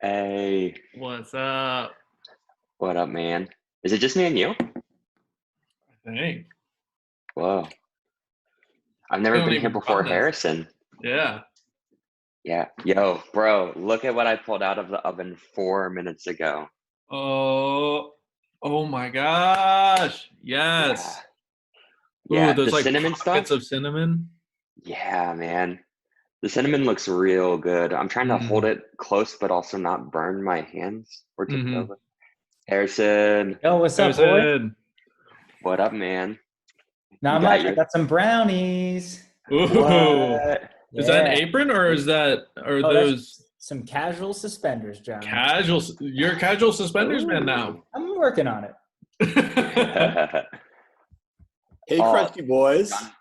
Hey, What's up? what up, man? Is it just me and you? I think. Whoa. I've never We don't been here even before, run this. Harrison. Yeah. Yeah. Yo, bro, look at what I pulled out of the oven 4 minutes ago. Oh my gosh. Yes. Yeah, Ooh, those the like cinnamon pockets stuff? of cinnamon. Yeah, man. The cinnamon looks real good. I'm trying to hold Mm. it close, but also not burn my hands or tip it Mm-hmm. over. Harrison, Yo, what's up, boys? Harrison. what up, man? Not You got much. I your got some brownies. Ooh. what? Is that an Yeah. apron or is that Oh, those some casual suspenders, John. casual? You're a casual suspenders man now. I'm working on it. Hey, Oh, Crusty boys. John.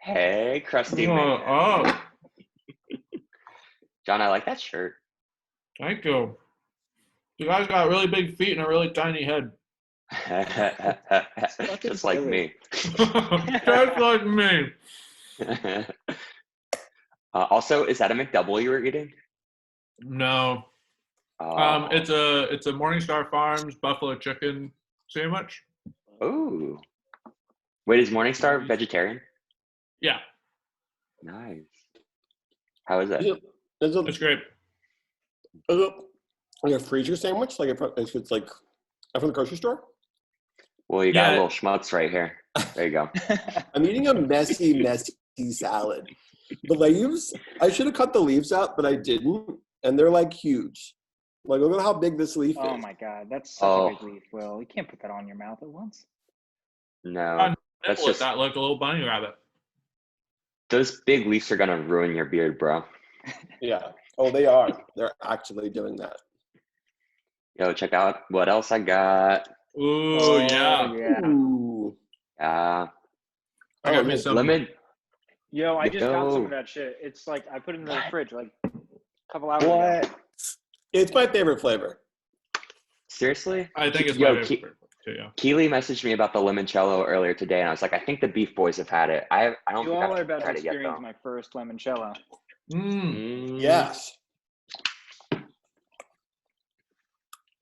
Hey, crusty man. Oh, John, I like that shirt. thank you. You guys got really big feet and a really tiny head. Just like me. Just like me. Also, is that a McDouble you were eating? No. Oh. It's a Morningstar Farms buffalo chicken sandwich. Ooh. Wait, is Morningstar vegetarian? Yeah, Nice. How is it? Is it's great. it like a freezer sandwich? Like if it's like from the grocery store? Well, you got a Yeah. little schmutz right here. There you go. I'm eating a messy salad. The leaves, I should have cut the leaves out, but I didn't. And they're like huge. Like, look at how big this leaf Oh is. my god, that's such a big leaf, Will. You can't put that on your mouth at once. No, that's Nibble at just that like a little bunny rabbit. those big leaves are gonna ruin your beard, bro. Yeah. Oh, they are. They're actually doing that. Yo, check out what else I got. Ooh, Oh, yeah. yeah. Ooh. I got me nice. some Lemon. Yo, I just got some Yo. of that shit. It's like I put it in the fridge like a couple hours What? ago. It's my favorite flavor. Seriously? I think it's Yo, my favorite too, yeah. Keely messaged me about the limoncello earlier today, and I was like, I think the Beef Boys have had it. I don't You think all are I've about to tried it yet, experience though. my first limoncello. Yes.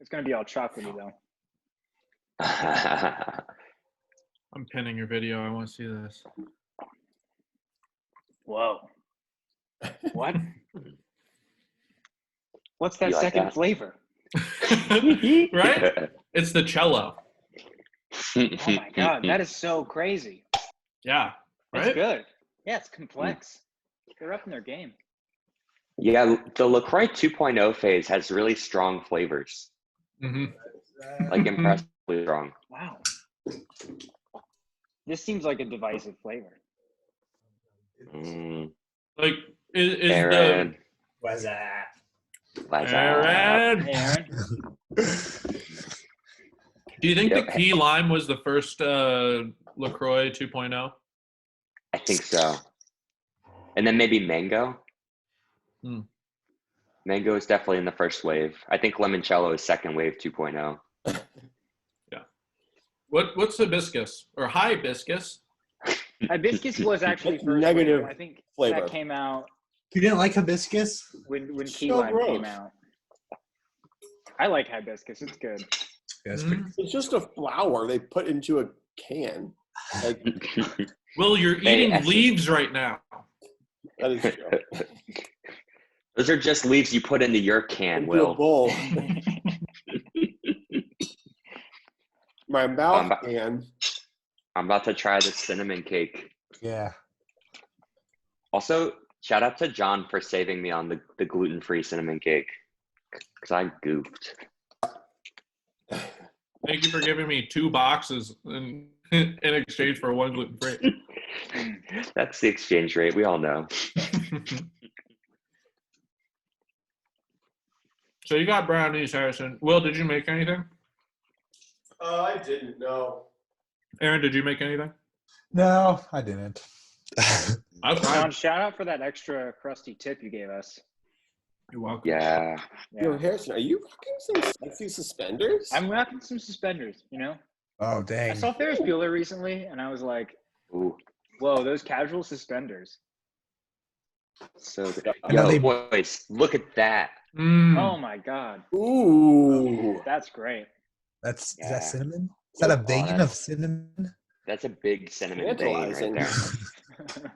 It's gonna be all chocolatey though. I'm pinning your video. I want to see this. Whoa. What? What's that You like second that? flavor? Right? It's the cello. Oh my god, that is so crazy. Yeah. It's Right? good. Yeah, it's complex. They're up in their game. Yeah, the LaCroix 2.0 phase has really strong flavors. Mm-hmm. Like impressively strong. Wow. This seems like a divisive flavor. Like, is Aaron. What's that? What's up? Aaron. Do you think Yo, the key lime was the first LaCroix 2.0? I think so. And then maybe mango. Mango is definitely in the first wave. I think limoncello is second wave 2.0. Yeah. What's hibiscus or hibiscus? Hibiscus was actually first Negative wave. I think flavor. that came out You didn't like hibiscus? when key So lime came gross. out. I like hibiscus. It's good. Yeah, it's pretty It's just a flower they put into a can. Like, Well, you're Hey, eating Essence. leaves right now. that is true. Those are just leaves you put into your can, Into a Will. bowl. My mouth about- can. I'm about to try the cinnamon cake. Yeah. Also, shout out to John for saving me on the gluten-free cinnamon cake. Because I goofed. Thank you for giving me 2 boxes in exchange for 1 gluten-free. That's the exchange rate. We all know. So you got brownies, Harrison. Will, did you make anything? I didn't know. Aaron, did you make anything? No, I didn't. That's John, fine. shout out for that extra crusty tip you gave us. You're welcome. Yeah. Yo, Harrison, are you rocking some sexy suspenders? I'm rocking some suspenders, you know? Oh, I dang. saw Ferris Bueller recently, and I was like, Ooh. whoa, those casual suspenders. So good. And then Yo, they- boys, look at that. Oh my god, Ooh. that's great. Is Yeah. that cinnamon? Is that a Oh, vein that's- of cinnamon? That's a big cinnamon vein right Tantalizing. there.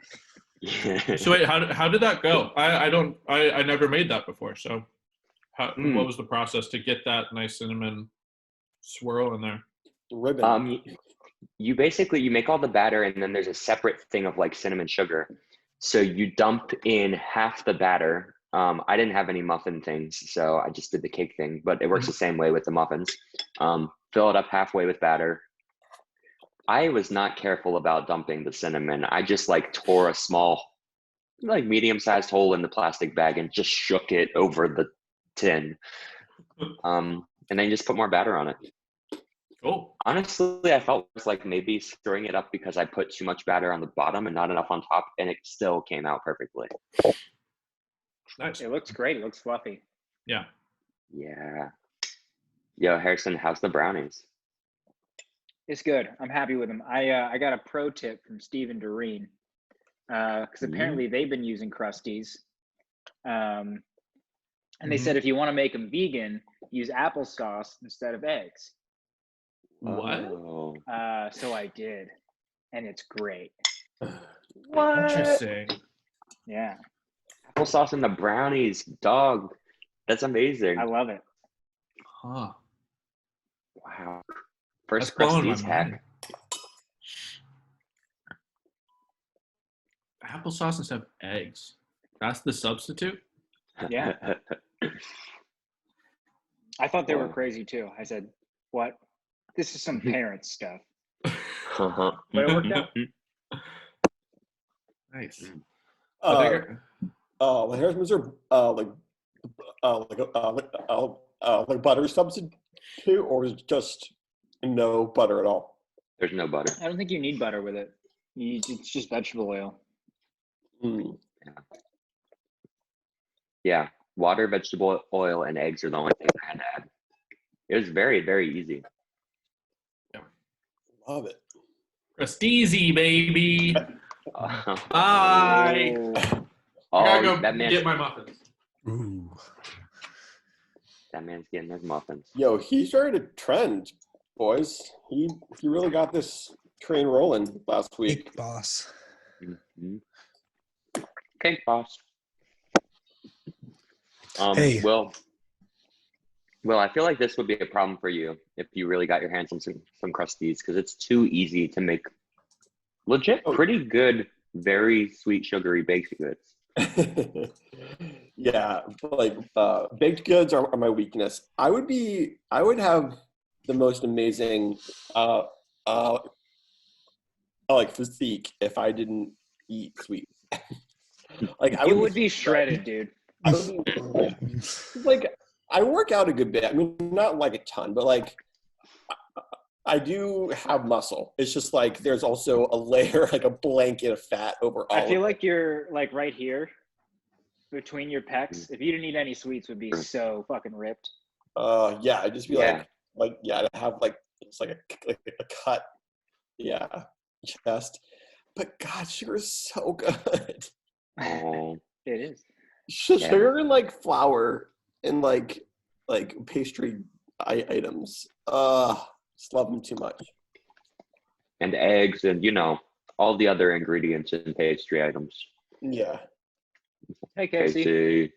Yeah. So wait, how did that go? I never made that before. So, what was the process to get that nice cinnamon swirl in there? Ribbon. You basically you make all the batter and then there's a separate thing of like cinnamon sugar. So you dump in half the batter. I didn't have any muffin things, so I just did the cake thing, but it works the same way with the muffins. Fill it up halfway with batter. I was not careful about dumping the cinnamon. I just like tore a small, like medium-sized hole in the plastic bag and just shook it over the tin. And then just put more batter on it. Cool. Honestly, I felt it was like maybe stirring it up because I put too much batter on the bottom and not enough on top, and it still came out perfectly. Nice. It looks great. It looks fluffy. Yeah. Yeah. Yo, Harrison, how's the brownies? It's good. I'm happy with them. I got a pro tip from Stephen Doreen because apparently they've been using Krusteaz. And they said if you want to make them vegan, use applesauce instead of eggs. What? Oh. So I did, and it's great. Interesting. Yeah, Applesauce in the brownies, dog. That's amazing. I love it. Huh. Wow. First That's blowing my Krusteaz hack. mind. Applesauce instead of eggs. That's the substitute? Yeah. I thought they were Wow. crazy too. I said, "What? This is some parent stuff." Uh-huh. But it worked out. Nice. Like Harrison's are like butter substitute, or is it just no butter at all? There's no butter. I don't think you need butter with it. It's just vegetable oil. Mm. Yeah. Water, vegetable oil, and eggs are the only things I had to add. It was very, very easy. Love it. Krusteaz, baby. Oh, Bye. I gotta go that get my muffins. Ooh. That man's getting his muffins. Yo, he started a trend, boys. He really got this train rolling last week. Big boss. Mhm. Cake boss. Hey. Well, I feel like this would be a problem for you if you really got your hands on some Krusteaz because it's too easy to make legit pretty good, very sweet, sugary baked goods. Yeah, like baked goods are my weakness. I would have the most amazing like physique if I didn't eat sweets. Like I You would be shredded, dude. I would be, like I work out a good bit. I mean, not like a ton, but like I do have muscle. It's just like there's also a layer, like a blanket of fat over all. I feel of like you're like right here between your pecs. If you didn't eat any sweets, would be so fucking ripped. Yeah, I'd just be Yeah. like yeah, to have like it's like a cut, yeah, chest. But God, sugar is so good. Oh, It is. Sugar and like flour and like pastry items. Just love them too much. and eggs and all the other ingredients in pastry items. Yeah. Hey, Casey. Casey.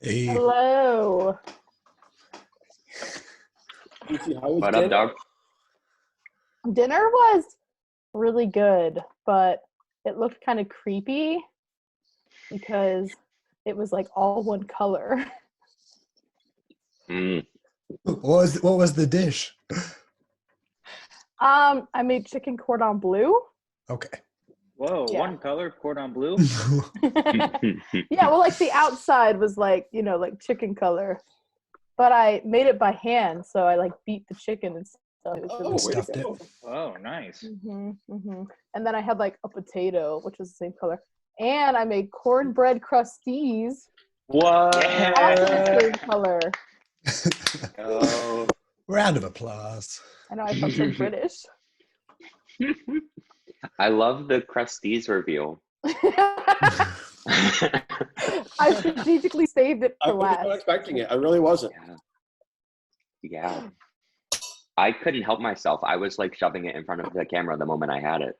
Hey. Hello. Casey, how was What up, dinner? dog? Dinner was really good, but it looked kind of creepy because it was like all one color. Mm. What was the dish? I made chicken cordon bleu. Okay. Whoa, Yeah. one color, cordon bleu. Yeah, well, like the outside was like, like chicken color. But I made it by hand, so I like beat the chicken and stuff. It was really Oh, Stuffed wait a it. second. Oh, nice. And then I had like a potato, which was the same color. And I made cornbread Krusteaz, What? also the same color. Oh. Round of applause. I know I felt so British. I love the Krusteaz reveal. I strategically saved it I for was not last. expecting it. I really wasn't. Yeah. I couldn't help myself. I was like shoving it in front of the camera the moment I had it.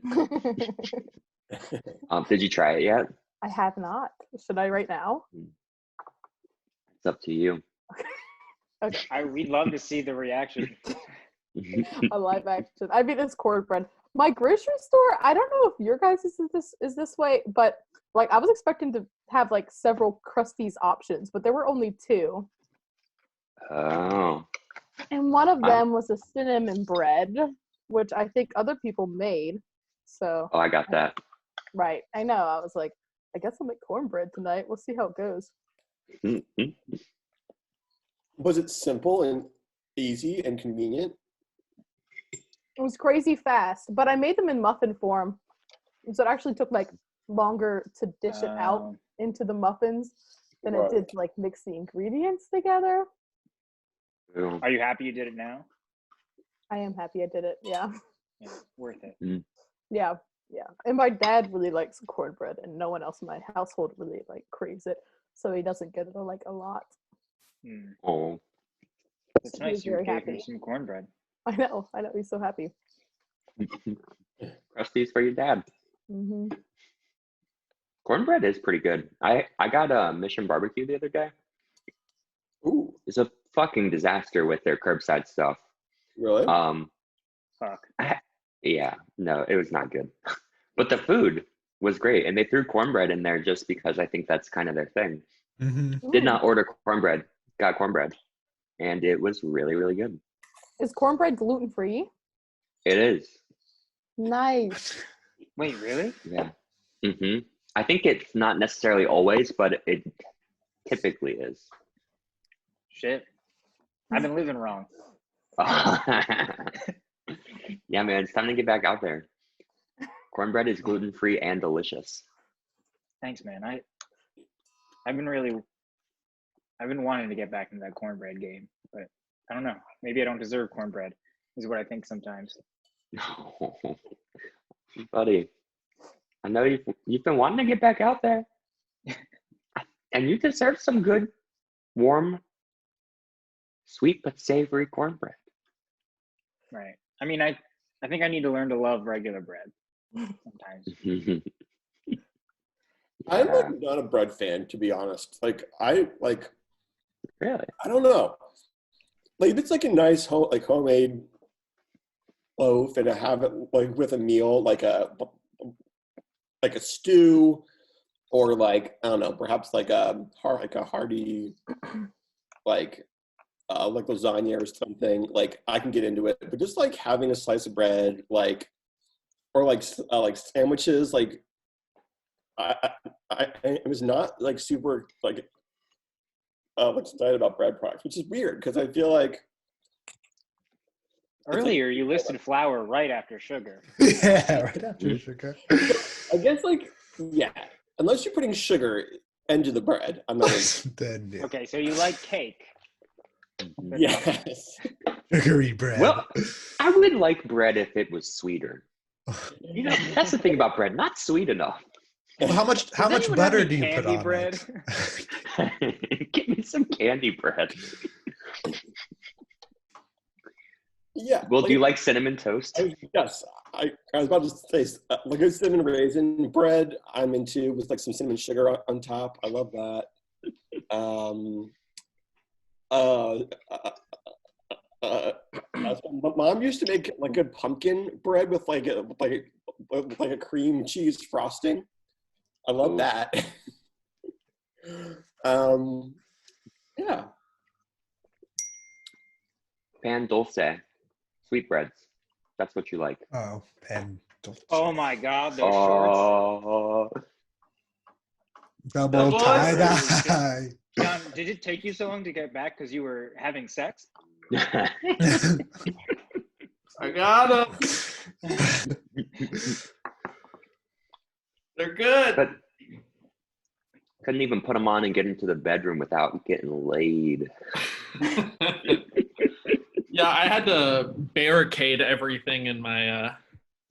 Did you try it yet? I have not. Should I right now? It's up to you. Okay. We'd love to see the reaction. A live action. I mean, it's cornbread. My grocery store, I don't know if your guys is this way, but like I was expecting to have like several Krusteaz options, but there were only 2. Oh. And one of them was a cinnamon bread, which I think other people made. So Oh, I got that. right. I know. I was like, I guess I'll make cornbread tonight. We'll see how it goes. Was it simple and easy and convenient? It was crazy fast, but I made them in muffin form. So it actually took like longer to dish it out into the muffins than it did to like mix the ingredients together. Are you happy you did it now? I am happy I did it. Yeah. Yeah, worth it. Yeah. Yeah. And my dad really likes cornbread and no one else in my household really like craves it. So he doesn't get it like a lot. Oh. It's He's nice you very gave happy. him some cornbread. I know. He's so happy. Krusteaz for your dad. Hmm. Cornbread is pretty good. I got a Mission Barbecue the other day. Ooh, It's a fucking disaster with their curbside stuff. really? Fuck. Yeah, no, it was not good. But the food was great, and they threw cornbread in there just because I think that's kind of their thing. Mm-hmm. Did not order cornbread, got cornbread, and it was really, really good. Is cornbread gluten free? It is. Nice. Wait, really? Yeah. I think it's not necessarily always, but it typically is. Shit. I've been living wrong. Yeah, man, it's time to get back out there. Cornbread is gluten-free and delicious. Thanks, man. I've been wanting to get back into that cornbread game, but I don't know. Maybe I don't deserve cornbread, is what I think sometimes. No, buddy, I know you've been wanting to get back out there, and you deserve some good, warm, sweet but savory cornbread. Right. I mean, I think I need to learn to love regular bread sometimes. I'm like not a bread fan, to be honest. Like I like. Really? I don't know. Like if it's like a nice homemade loaf, and I have it like with a meal, like a stew, or like I don't know, perhaps like a hearty like lasagna or something. Like I can get into it, but just like having a slice of bread, like or like sandwiches, like I was not like super like excited about bread products, which is weird because I feel like Earlier, you listed flour right after sugar. Yeah, right after sugar. I guess yeah, unless you're putting sugar into the bread, I'm not into Then yeah. Okay, so you like cake. Yes. Sugary bread. Well, I would like bread if it was sweeter. You know, that's the thing about bread, not sweet enough. Well, how much Does anyone butter have do any you put candy on bread? it? Give me some candy bread. Yeah. Well, do you like cinnamon toast? Yes. I was about to say like a cinnamon raisin bread. I'm into with like some cinnamon sugar on top. I love that. My mom used to make like good pumpkin bread with like a cream cheese frosting. I love that. Yeah. Pan dulce, sweetbreads. That's what you like. Oh, and Oh my God, those shorts. Oh, double Double tie shorts. dye. John, did it take you so long to get back because you were having sex? I got them. They're good. but couldn't even put them on and get into the bedroom without getting laid. Yeah, I had to barricade everything in my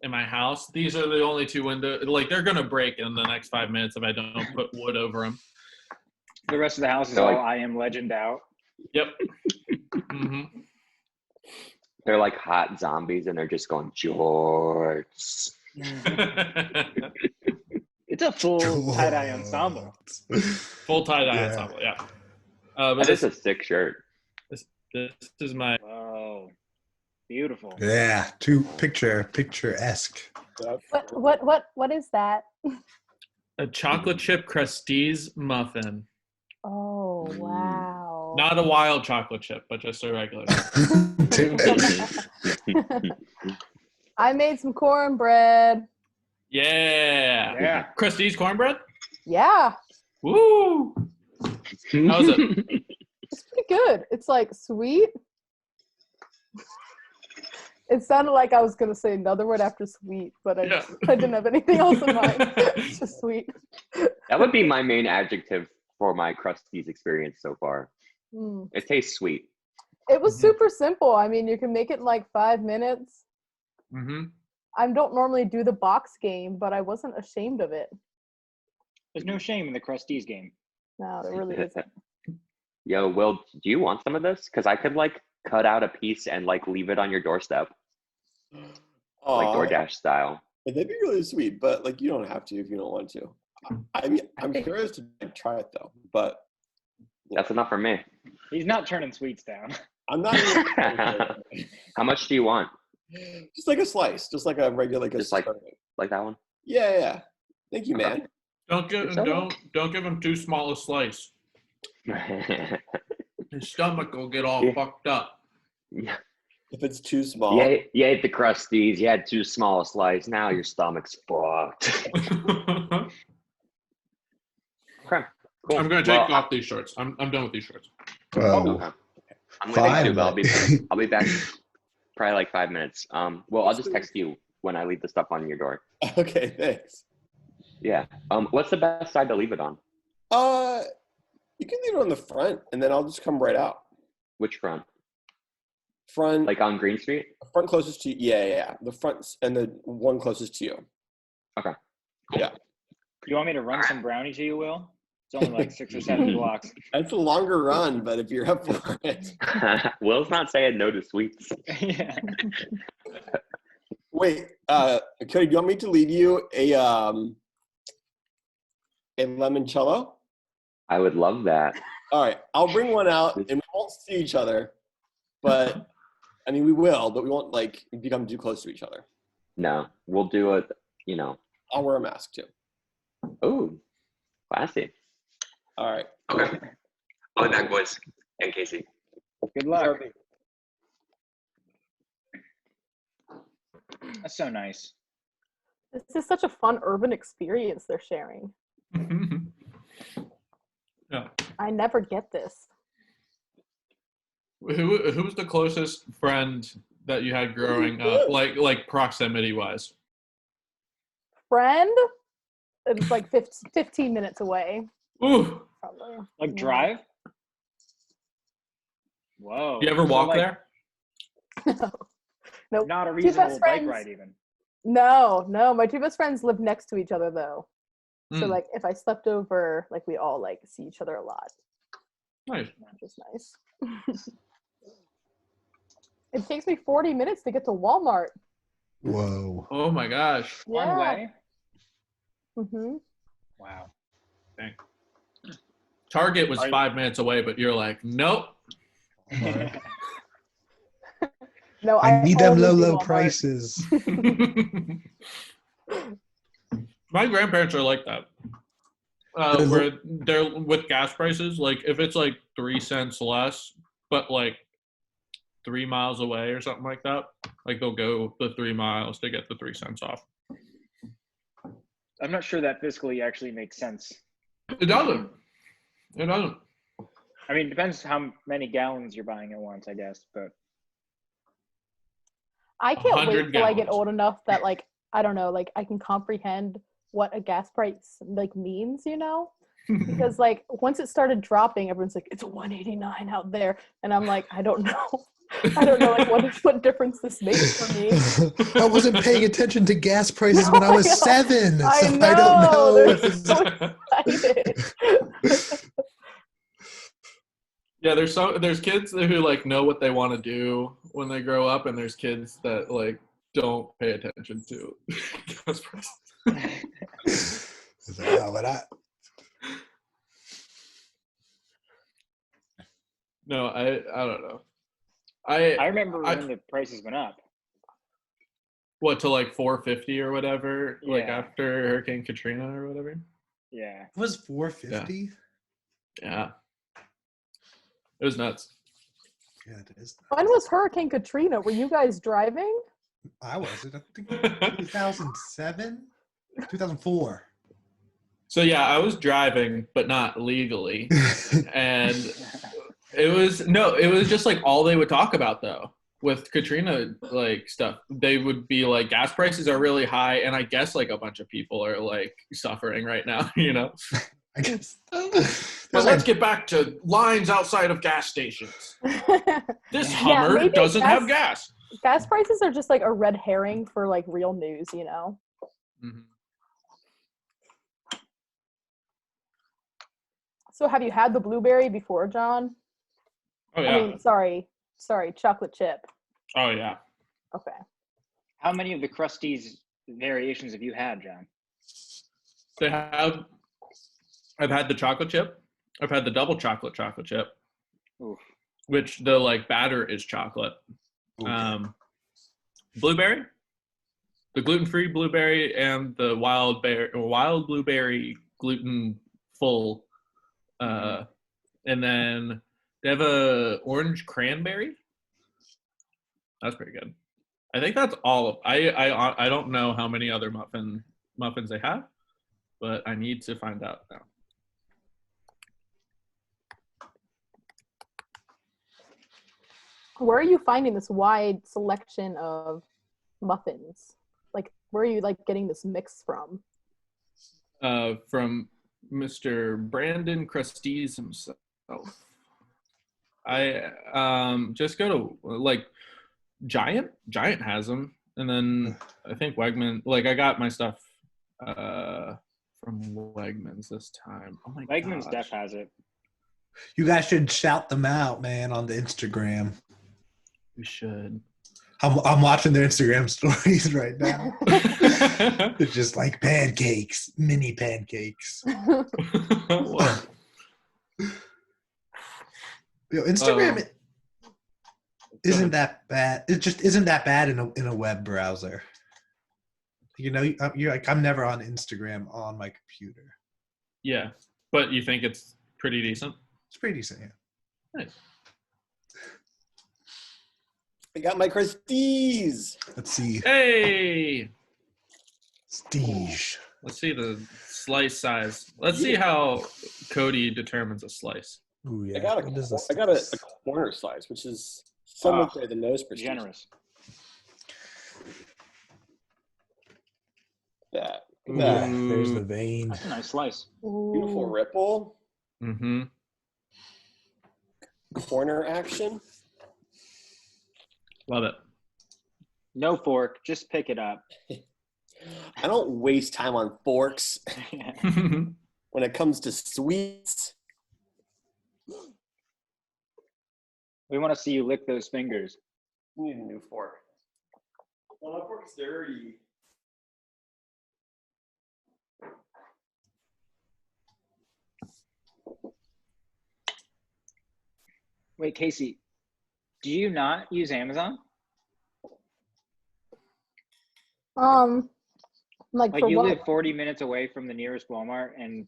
in my house. These are the only 2 windows. Like, they're gonna break in the next 5 minutes if I don't put wood over them. The rest of the house is So, all like- I Am Legend out. Yep. Hmm. They're like hot zombies, and they're just going George. It's a full tie-dye ensemble. Full tie-dye Yeah. ensemble, yeah. But That is a sick shirt. this is my Whoa. Beautiful. Yeah, picturesque. What is that? a chocolate chip Krusteaz muffin. Oh wow. Not a wild chocolate chip, but just a regular. I made some cornbread. Yeah. Yeah. Krusteaz cornbread? Yeah, Woo! How's it? it's pretty good. It's like sweet. It sounded like I was gonna say another word after sweet, but I Yeah. I didn't have anything else in mind. It's just sweet. That would be my main adjective for my Krusteaz experience so far. Mm. It tastes sweet. It was Mhm. super simple. I mean, you can make it in like 5 minutes. Mm-hmm. I don't normally do the box game, but I wasn't ashamed of it. There's no shame in the Krusteaz game. No, there really isn't. Yo, Will, do you want some of this? Because I could like cut out a piece and like leave it on your doorstep, like Aw, DoorDash style. that'd be really sweet, but like you don't have to if you don't want to. I mean, I'm curious to like, try it though, but That's enough for me. He's not turning sweets down. I'm not even How much do you want? just like a slice, just like a regular, like a Just like- serving. Like that one? Yeah. Thank you, man. Don't give So- don't give him too small a slice. His stomach will get all Yeah. fucked up. If it's too small, You ate the Krusteaz. You had too small a slice. Now your stomach's fucked. Okay, cool. I'm gonna take Well, off these shorts. I'm done with these shorts. Whoa. Okay. I'm leaving too, but I'll be Finally. I'll be back probably like 5 minutes. Well, I'll just text you when I leave the stuff on your door. Okay, thanks. Yeah. What's the best side to leave it on? You can leave it on the front, and then I'll just come right out. Which front? Front, Like on Green Street? front closest to you. Yeah. The front and the one closest to you. You want me to run some brownie to you, Will? It's only like 6 or 7 blocks. It's a longer run, but if you're up for it. Will's not saying no to sweets. Yeah. Wait, Cody, do you want me to leave you a limoncello? I would love that. All right, I'll bring one out, and we won't see each other, but I mean we will, but we won't like become too close to each other. No, we'll do it, you know. I'll wear a mask too. Ooh, classy. All right. Okay. I'll be back, boys. And Casey. Good luck. That's so nice. This is such a fun urban experience they're sharing. Yeah. I never get this. Who was the closest friend that you had growing up, like proximity wise? Friend? It's like 15 minutes away, Ooh, probably. Like Yeah. drive? Whoa. you ever So, walk like, there? Nope. Not a Two best reasonable bike friends. ride even. No. My two best friends live next to each other though. So Mm, like if I slept over, like we all like see each other a lot, nice. which is nice. It takes me 40 minutes to get to Walmart. Whoa. Oh my gosh. One way? Mm-hmm. Wow. Target was Are you- 5 minutes away, but you're like, nope. No, I need them only do low Walmart. prices. My grandparents are like that. Where they're with gas prices, like if it's like 3 cents less, but like 3 miles away or something like that, like they'll go the 3 miles to get the 3 cents off. I'm not sure that fiscally actually makes sense. It doesn't. It doesn't. I mean, it depends how many gallons you're buying at once, I guess. But I can't 100 wait till I get gallons. old enough that like I don't know, like I can comprehend what a gas price like means, you know? Because like once it started dropping, everyone's like, it's a 189 out there, and I'm like, I don't know. I don't know like what difference this makes for me. I wasn't paying attention to gas prices when I was 7, so I I don't know. know. if They're this so is- excited. Yeah, there's kids who like know what they want to do when they grow up, and there's kids that like don't pay attention to gas prices. It's like, oh, but No, I don't know. I remember when the prices went up. What, to like 450 or whatever, like Yeah. after Hurricane Katrina or whatever. Yeah. it was 450. Yeah, it was nuts. Yeah, it is. When was Hurricane Katrina? Were you guys driving? I wasn't. I think 2007, 2004. So yeah, I was driving, but not legally, and it was just like all they would talk about though. With Katrina like stuff, they would be like, gas prices are really high, and I guess like a bunch of people are like suffering right now, you know. I guess. But let's get back to lines outside of gas stations. This Hummer maybe doesn't have gas. Gas prices are just like a red herring for like real news, you know. Mm-hmm. So have you had the blueberry before, John? Oh yeah. I mean, sorry, chocolate chip. Oh yeah. Okay. How many of the Krusteaz variations have you had, John? I've had the chocolate chip. I've had the double chocolate chip, Oof. which the like batter is chocolate. Okay. Blueberry, the gluten-free blueberry, and the wild blueberry gluten full, and then they have a orange cranberry. That's pretty good. I think that's all of. I don't know how many other muffins they have, but I need to find out now. Where are you finding this wide selection of muffins? Like, where are you like getting this mix from? From Mr. Brandon Krusteaz himself. I just go to like Giant has them, and then I think Wegman. Like I got my stuff from Wegmans this time. Oh my Wegmans gosh. Def has it. You guys should shout them out, man, on the Instagram. We should. I'm watching their Instagram stories right now. It's just like pancakes, mini pancakes. Wow. Yo, Instagram isn't that bad. It just isn't that bad in a web browser. You know, you're like, I'm never on Instagram on my computer. Yeah, but you think it's pretty decent? It's pretty decent, yeah. Nice. I got my Krusteaz. Let's see. Hey, Prestige. let's see the slice size. Let's see how Cody determines a slice. Ooh, yeah. I got What is this? a corner slice, which is so much better than those Prestige. Generous. That. Ooh, That. there's the vein. That's a nice slice. Beautiful Ooh. ripple. Mm-hmm. Corner action. Love it. No fork, just pick it up. I don't waste time on forks when it comes to sweets. We want to see you lick those fingers. I need a new fork. Well, my fork's dirty. Wait, Casey, do you not use Amazon? Like Like for you what? live 40 minutes away from the nearest Walmart, and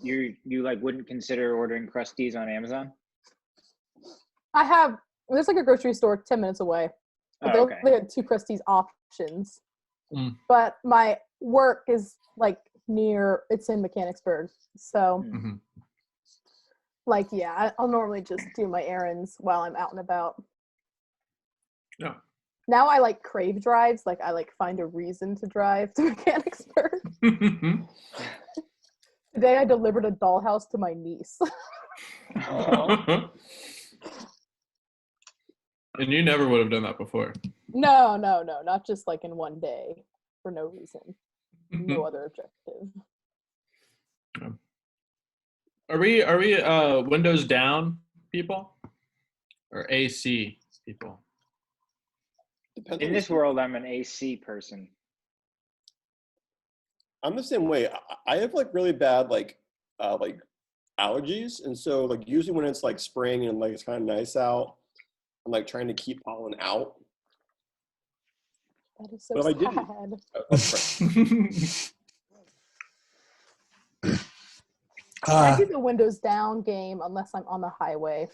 you like wouldn't consider ordering Krusteaz on Amazon? There's like a grocery store 10 minutes away. But Oh, they okay. only had 2 Krusteaz options. Mm. But my work is like it's in Mechanicsburg. So Mhm. like, yeah, I'll normally just do my errands while I'm out and about. Yeah. Now I like crave drives. Like I like find a reason to drive to Mechanicsburg. Today I delivered a dollhouse to my niece. And you never would have done that before. No, not just like in one day for no reason, no other objective. Are we windows down people or AC people? Depends In on this world, I'm an AC person. I'm the same way. I have like really bad like allergies, and so like usually when it's like spring and like it's kind of nice out, I'm like trying to keep pollen out. That is so But if I didn't, I do the windows down game unless I'm on the highway.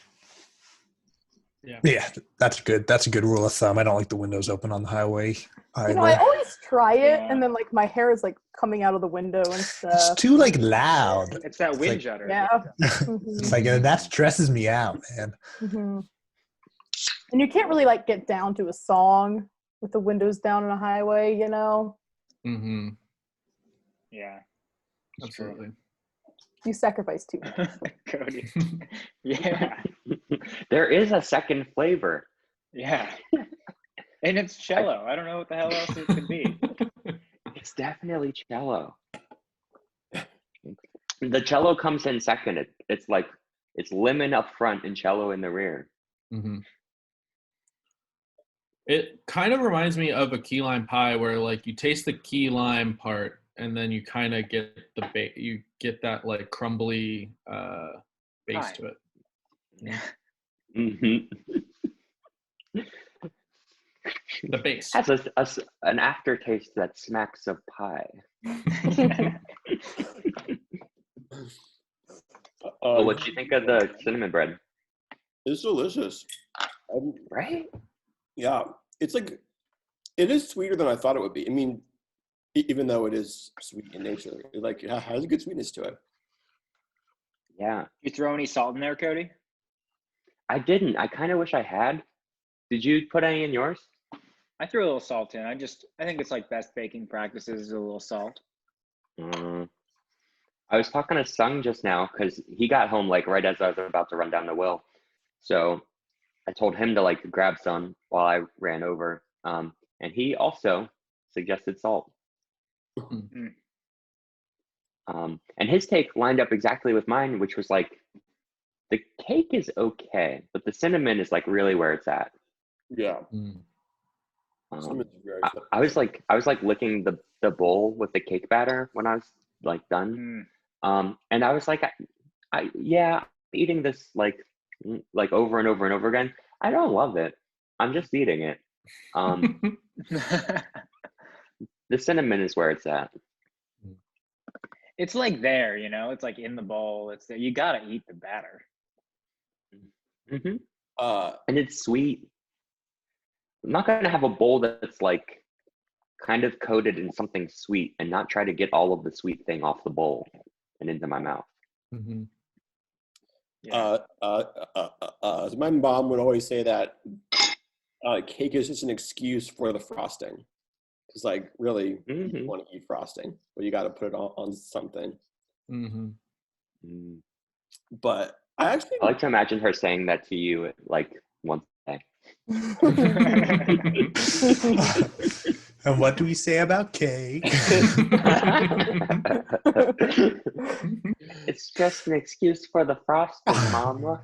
Yeah, that's good. That's a good rule of thumb. I don't like the windows open on the highway either. You know, I always try it, and then like my hair is like coming out of the window and stuff. It's too like loud. It's that It's wind like- shutter. Yeah. It's like that stresses me out, man. Mm-hmm. And you can't really like get down to a song with the windows down on a highway, you know? Mm-hmm. Yeah. Absolutely. You sacrifice too much. Cody. Yeah. There is a second flavor. Yeah. And it's cello. I don't know what the hell else it could be. It's definitely cello. The cello comes in second. It's like it's lemon up front and cello in the rear. Mm-hmm. It kind of reminds me of a key lime pie where like you taste the key lime part and then you kind of get you get that like crumbly base Pie. to it. Yeah. Mm-hmm. The base. Has an aftertaste that smacks of pie. What do you think of the cinnamon bread? It's delicious. Right? Yeah, it's like it is sweeter than I thought it would be. I mean, even though it is sweet in nature, it has a good sweetness to it. Yeah. You throw any salt in there, Cody? I didn't. I kind of wish I had. Did you put any in yours? I threw a little salt in. I think it's like best baking practices is a little salt. I was talking to Sung just now because he got home like right as I was about to run down the well. So I told him to like grab some while I ran over. And he also suggested salt. Mm. And his take lined up exactly with mine, which was like, the cake is okay, but the cinnamon is like really where it's at. Yeah. I was like licking the bowl with the cake batter when I was like done. And I was like, I'm eating this like over and over and over again. I don't love it. I'm just eating it. The cinnamon is where it's at. It's like there, you know, it's like in the bowl. It's there. You gotta eat the batter. Mm-hmm. And it's sweet. I'm not gonna have a bowl that's like kind of coated in something sweet and not try to get all of the sweet thing off the bowl and into my mouth. Mm-hmm. Yeah. My mom would always say that cake is just an excuse for the frosting. It's like really you want to eat frosting, but you got to put it on something. Mm-hmm. But I like to imagine her saying that to you like once a day. And what do we say about cake? It's just an excuse for the frosting, Mama.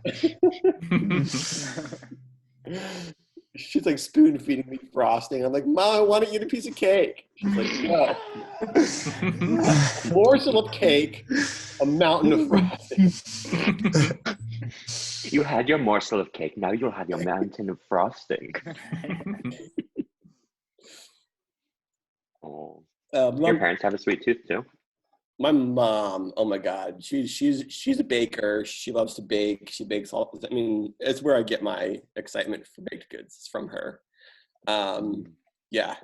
She's like spoon feeding me frosting. I'm like, Mom, I want to eat a piece of cake. She's like, no. Morsel of cake, a mountain of frosting. You had your morsel of cake. Now you'll have your mountain of frosting. Oh. Your parents have a sweet tooth too? My mom, oh my God, she's a baker. She loves to bake. She bakes all. I mean, it's where I get my excitement for baked goods. It's from her. Yeah,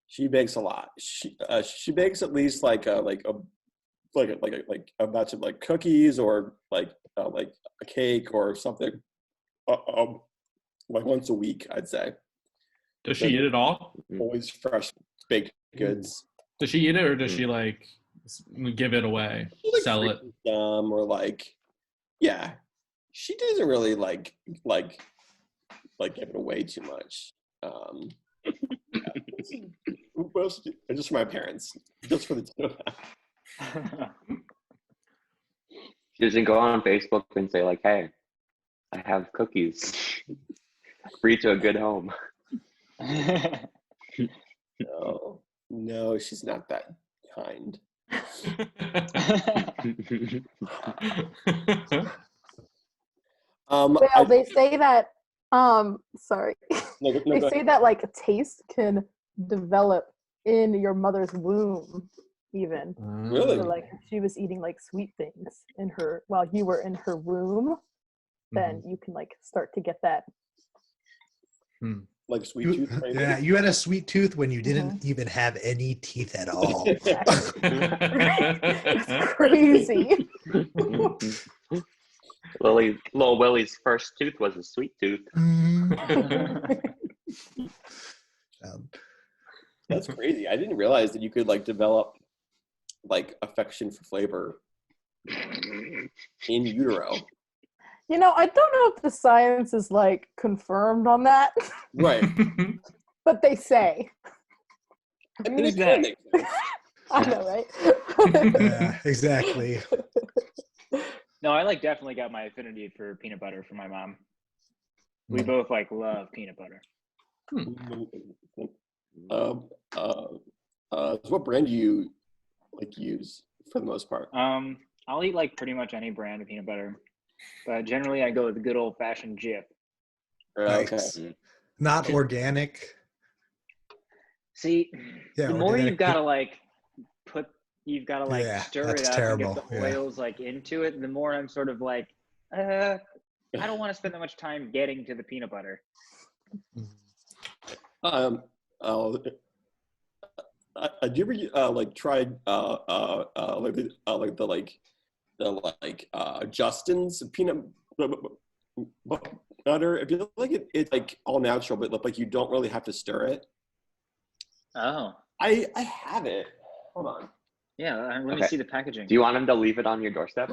she bakes a lot. She bakes at least like a batch of like cookies or like a cake or something. Like once a week, I'd say. Does she eat it all? Always fresh baked goods. Does she eat it or does she like give it away, sell it? Or like, yeah, she doesn't really like like giving away too much. Just for my parents, just for the two of them. She doesn't go on Facebook and say like, "Hey, I have cookies. Free to a good home." No, she's not that kind. Well, they say that. Sorry. No, They say that like taste can develop in your mother's womb, even. Really? So, like, if she was eating like sweet things in her while you were in her womb, then you can like start to get that. Like sweet tooth. Maybe? Yeah, you had a sweet tooth when you didn't even have any teeth at all. That's crazy. Little Willie's first tooth was a sweet tooth. That's crazy. I didn't realize that you could like develop like affection for flavor in utero. You know, I don't know if the science is like confirmed on that, Right. but they say. I mean, it can make sense. I know, right? Yeah, exactly. No, I like definitely got my affinity for peanut butter from my mom. We both like love peanut butter. So what brand do you like use for the most part? I'll eat like pretty much any brand of peanut butter, but generally I go with the good old fashioned Jif. Okay. Nice. Not organic. See, Yeah, the more organic. you've got to like Yeah, stir that's it up terrible. and get the Yeah. oils like into it, the more I'm sort of like, I don't want to spend that much time getting to the peanut butter. Do you ever like tried Justin's peanut butter? I feel like it's like all natural, but like you don't really have to stir it. Oh, I have it. Hold on. yeah. Let me Okay. see the packaging. Do you want him to leave it on your doorstep?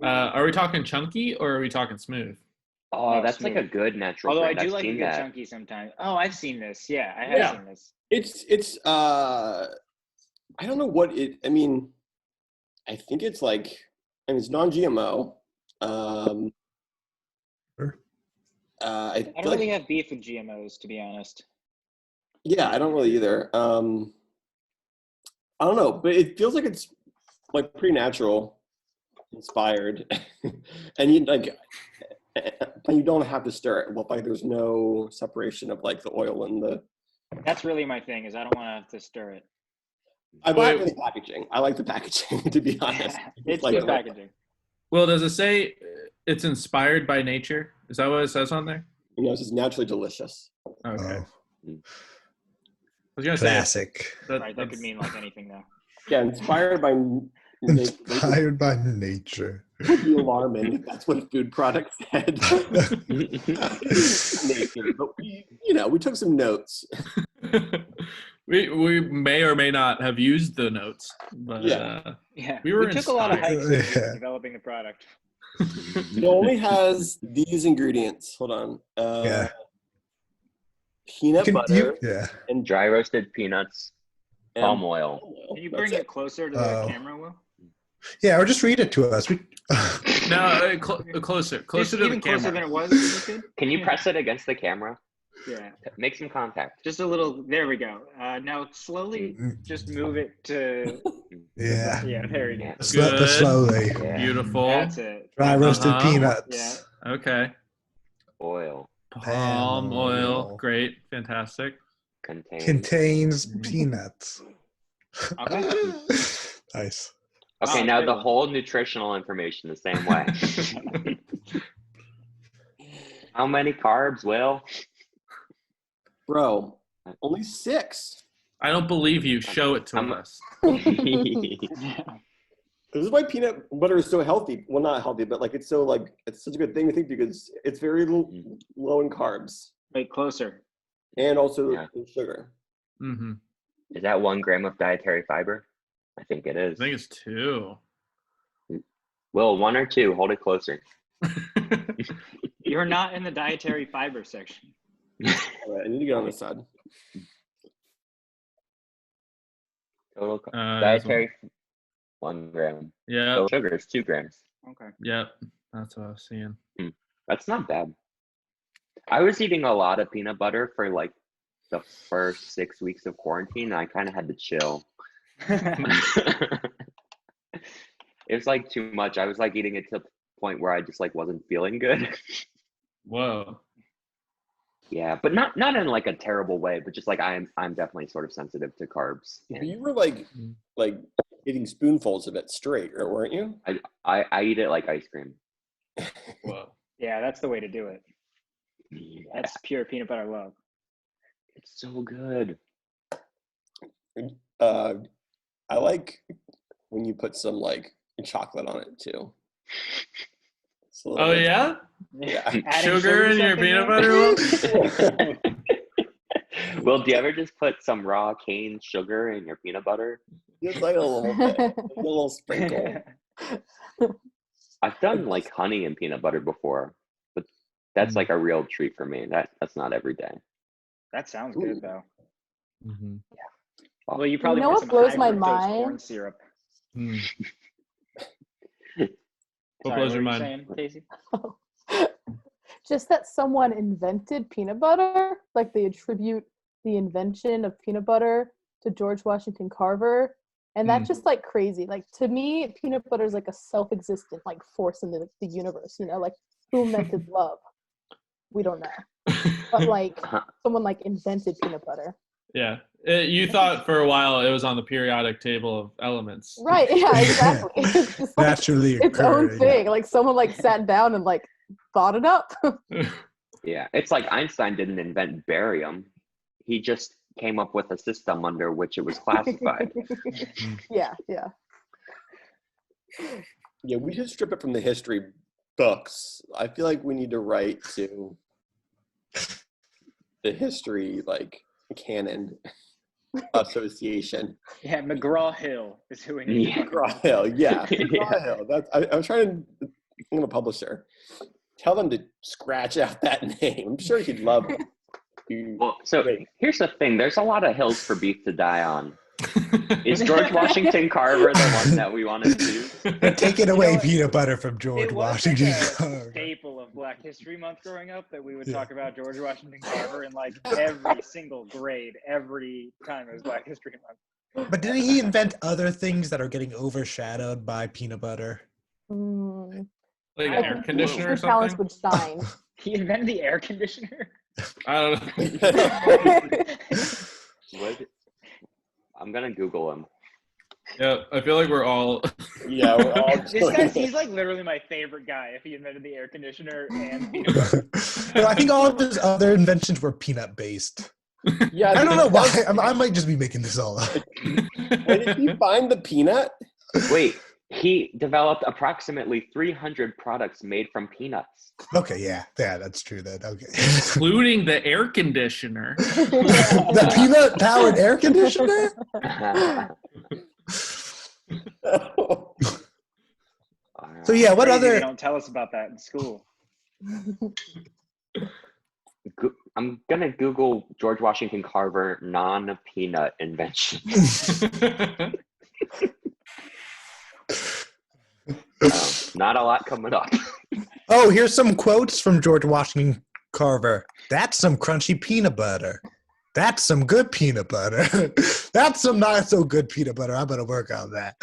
Yeah. Are we talking chunky or are we talking smooth? Oh, No, that's like a smooth. good natural Although I brand. do I've like a seen good that. chunky sometimes. Oh, I've seen this. Yeah, I have seen this. It's I don't know what it. I mean, I think it's like. I mean, it's non-GMO. I I feel don't really like, have beef with GMOs, to be honest. yeah, I don't really either. I don't know, but it feels like it's like pretty natural, inspired, and you like, and you don't have to stir it. Well, like there's no separation of like the oil and the. That's really my thing. Is I don't want to have to stir it. I'm not really packaging. I like the packaging, to be honest. It's like good packaging. Well, does it say it's inspired by nature? Is that what it says on there? You know, it's just naturally delicious. Okay. Oh, I was gonna say classic. Right, that could mean like anything though. Yeah, inspired by Inspired by nature. would be alarming. That's what a food product said. Nature, but we took some notes. we may or may not have used the notes, but Yeah. Yeah, we were took a lot of inspired. hikes in Yeah. developing the product. It only has these ingredients. Hold on. Yeah. Peanut butter Yeah. and Dry roasted peanuts, and palm oil. Can you That's bring it. it closer to Oh. the camera, Will? Yeah, or just read it to us. No, closer Just to the even closer camera. than it was. If you could? Can you press it against the camera? Yeah, Make some contact. just a little. There we go. Now slowly, just move it to. Yeah. Yeah, there you go. Yeah. Good. Slowly. Yeah. Beautiful. That's it. Dry roasted Uh-huh. peanuts. Yeah. Okay. Oil Palm oil. oil. Great. Fantastic. Contains peanuts. Okay. Nice. Okay, Wow, now good the one. whole nutritional information the same way. How many carbs, Will? bro, only 6. I don't believe you. Show it to I'm- us. This is why peanut butter is so healthy. Well, not healthy, but like it's such a good thing, I think, because it's very low in carbs Wait, closer. and also Yeah. in sugar. Mm-hmm. Is that 1 gram of dietary fiber? I think it I is. think it's 2. Will, 1 or 2? Hold it closer. You're not in the dietary fiber section. All right, I need to get on this side. Total Uh, dietary 1 gram. Yeah. Total sugar is 2 grams. Okay. Yep. That's what I was seeing. That's not bad. I was eating a lot of peanut butter for like the first 6 weeks of quarantine. And I kind of had to chill. It was like too much. I was like eating it to the point where I just like wasn't feeling good. Whoa. Yeah, but not in like a terrible way, but just like I'm definitely sort of sensitive to carbs. But you were like eating spoonfuls of it straight, or weren't you? I eat it like ice cream. Whoa. Yeah, that's the way to do it. Yeah, That's pure peanut butter love. it's so good. I like when you put some like chocolate on it too. It's a little Oh bit- yeah? Yeah. Adding Sugar in your something peanut there? butter? Well, do you ever just put some raw cane sugar in your peanut butter? Just like a little bit, a little sprinkle. I've done like honey and peanut butter before, but that's like a real treat for me. That's not every day. That sounds good though. Mm-hmm. Well, you probably know put what some blows high my fructose mind? corn syrup. What Sorry, blows your were you mind? saying, Casey? Just that someone invented peanut butter, like they attribute the invention of peanut butter to George Washington Carver, and that's just like crazy. Like to me, peanut butter is like a self-existent like force in the universe. You know, like who invented love? We don't know, but like someone like invented peanut butter. Yeah. You thought for a while it was on the periodic table of elements. Right? Yeah, exactly. It's just like Naturally its own occurring. thing. Like someone like sat down and like thought it up. Yeah, it's like Einstein didn't invent barium. He just came up with a system under which it was classified. Yeah. Yeah, we should strip it from the history books. I feel like we need to write to the history like canon association. Yeah, McGraw-Hill is who we need. Yeah. McGraw-Hill, yeah. McGraw-Hill. I was trying to, I'm a publisher. Tell them to scratch out that name. I'm sure he'd love it. Well, so here's the thing. There's a lot of hills for beef to die on. Is George Washington Carver the one that we want to do? Take it away, what? peanut butter from George It was Washington like a Carver. staple of Black History Month growing up that we would Yeah. talk about George Washington Carver in like every single grade, every time it was Black History Month. But didn't he invent other things that are getting overshadowed by peanut butter? Mm. Like I an air think conditioner or Your talents something? would shine. He invented the air conditioner. I don't know. What? I'm gonna Google him. Yeah, I feel like we're all. Yeah, we're all This guy's, he's like literally my favorite guy if he invented the air conditioner and peanut butter. No, I think all of his other inventions were peanut based. Yeah, I don't know why. I might just be making this all up. Where did he find the peanut? Wait, he developed approximately 300 products made from peanuts. Okay, yeah, that's true. Then okay, Including the air conditioner. the peanut powered air conditioner. So yeah, what Crazy they other? don't tell us about that in school. I'm gonna Google George Washington Carver non-peanut invention. Not a lot coming up. Oh, here's some quotes from George Washington Carver. That's some crunchy peanut butter. That's some good peanut butter. That's some not so good peanut butter. I'm gonna work on that.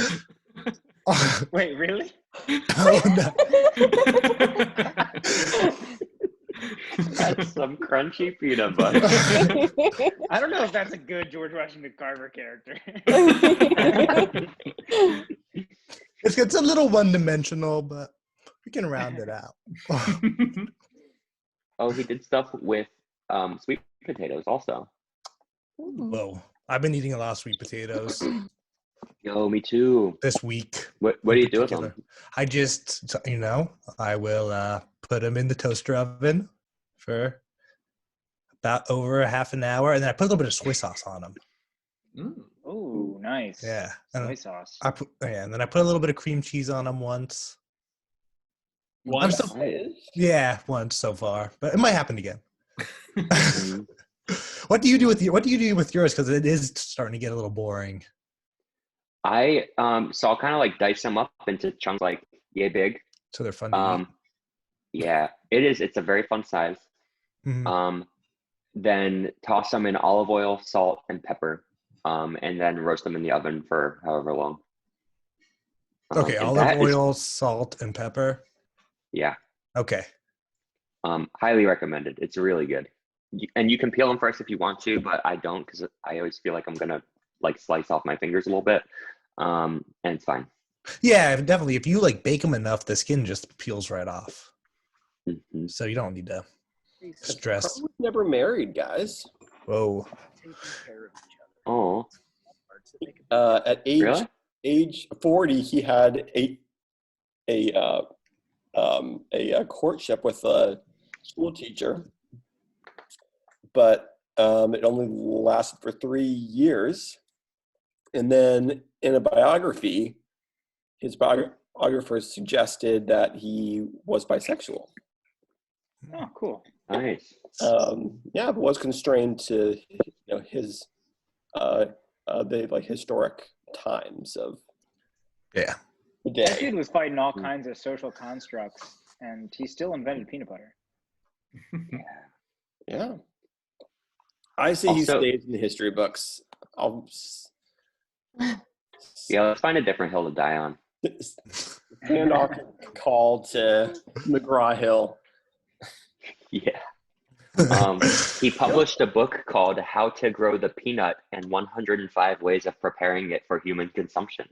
Wait, really? Oh no. That's some crunchy peanut butter. I don't know if that's a good George Washington Carver character. It's a little one-dimensional, but we can round it out. Oh, he did stuff with sweet potatoes also. Whoa. I've been eating a lot of sweet potatoes Yo, me too. this week. What do you do with them? I just, I will put them in the toaster oven for about over a half an hour, and then I put a little bit of soy sauce on them. Oh, nice. Yeah. Soy sauce. And then I put a little bit of cream cheese on them once. Once. Yeah, once so far, but it might happen again. What do you do with yours? Because it is starting to get a little boring. So I'll kind of like dice them up into chunks like yay big. So they're fun to eat. Yeah, it is. It's a very fun size. Mhm. Then toss them in olive oil, salt, and pepper, and then roast them in the oven for however long. Okay, olive oil, salt, and pepper. Yeah. Okay. Highly recommended. It's really good. And you can peel them first if you want to, but I don't because I always feel like I'm gonna like slice off my fingers a little bit, and it's fine. Yeah, definitely. If you like bake them enough, the skin just peels right off. Mm-hmm. So you don't need to stress. I was never married, guys. Whoa. Oh, At age 40, he had a courtship with a school teacher, but it only lasted for 3 years. And then in a biography, his biographer suggested that he was bisexual. Oh, cool. nice. Yeah, but was constrained to his the like historic times of the That day. dude was fighting all kinds of social constructs, and he still invented peanut butter. Yeah, I say he stays in the history books. Yeah, let's find a different hill to die on. Stand off call to McGraw-Hill. Yeah. He published a book called How to Grow the Peanut and 105 Ways of Preparing It for Human Consumption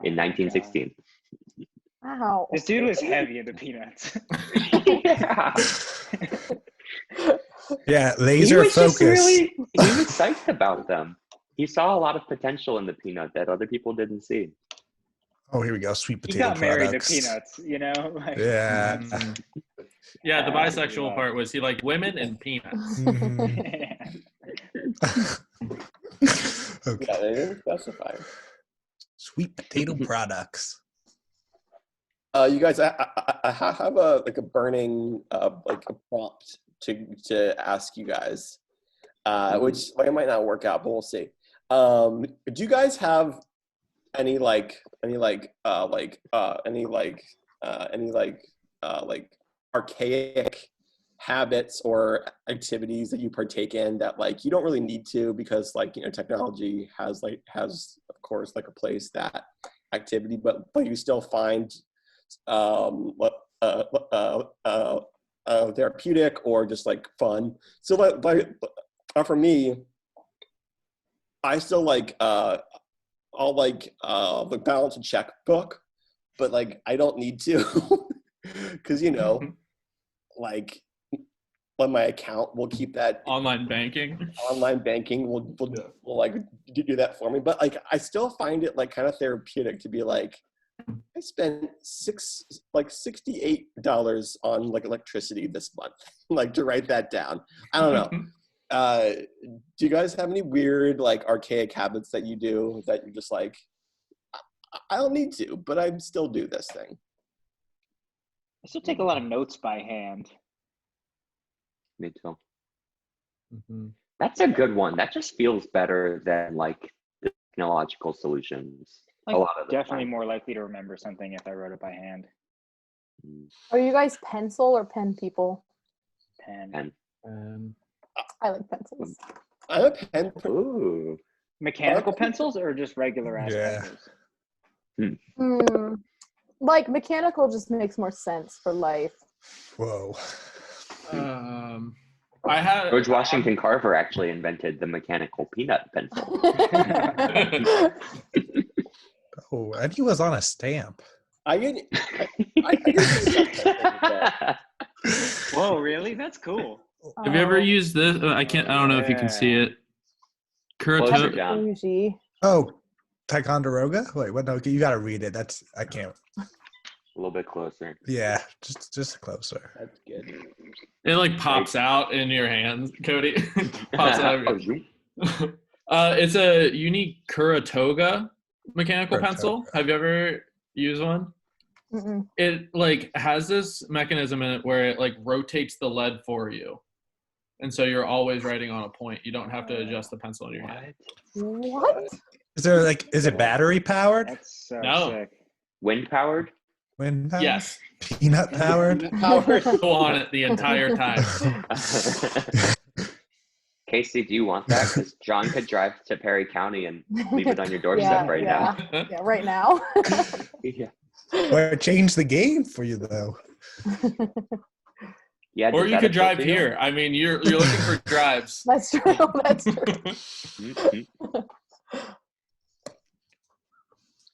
in 1916. Wow. This dude was heavy into peanuts. Yeah. Yeah, laser focus. He was psyched about them. He saw a lot of potential in the peanut that other people didn't see. Oh, here we go. Sweet He potato got married to products. peanuts, Like, Yeah. Yeah, the bisexual part was he liked women and peanuts. Okay. Yeah, they didn't specify. Sweet potato products. You guys, I have a burning like a prompt to ask you guys, which might not work out, but we'll see. Do you guys have any archaic habits or activities that you partake in that like you don't really need to because technology has of course like replaced that activity, but you still find therapeutic or just like fun. So for me, I still I'll the balance a checkbook, but I don't need to because like on my account will keep that Online banking will do that for me. But I still find it kind of therapeutic to be I spent $68 on electricity this month, to write that down. I don't know. Do you guys have any weird archaic habits that you do that you're just I don't need to, but I still do this thing? I still take a lot of notes by hand. Me too. Mm-hmm. That's a good one. That just feels better than the technological solutions. A lot of the Definitely time. more likely to remember something if I wrote it by hand. Are you guys pencil or pen people? Pen. I like pencils. I'm a pen. Ooh. Mechanical pencils or just regular ass Yeah. pencils? Mechanical just makes more sense for life. Whoa. I had George Washington Carver actually invented the mechanical peanut pencil. Oh, and he was on a stamp. I get Whoa, really? That's cool. Have you ever used this? I don't know if you can see it. Closer down. Bougie. Oh, Ticonderoga? Wait, what? No, you got to read it. I can't. A little bit closer. Yeah, just closer. That's good. It pops out in your hands, Cody. Pops out of your it's a unique Krusteaz mechanical pencil. Have you ever used one? Mm-mm. it like has this mechanism in it where it like rotates the lead for you. And so you're always writing on a point. You don't have to adjust the pencil in your hand. What? Is it battery powered? That's so No. sick. Wind powered? Wind powered? Yes. Peanut powered? Howard. Go on it the entire time. Casey, do you want that? Because John could drive to Perry County and leave it on your doorstep right now. Yeah, right now. Yeah. Or change the game for you though. Yeah. Or does you that could appeal drive to you? here. I mean, you're looking for drives. That's true. That's true. Mhm.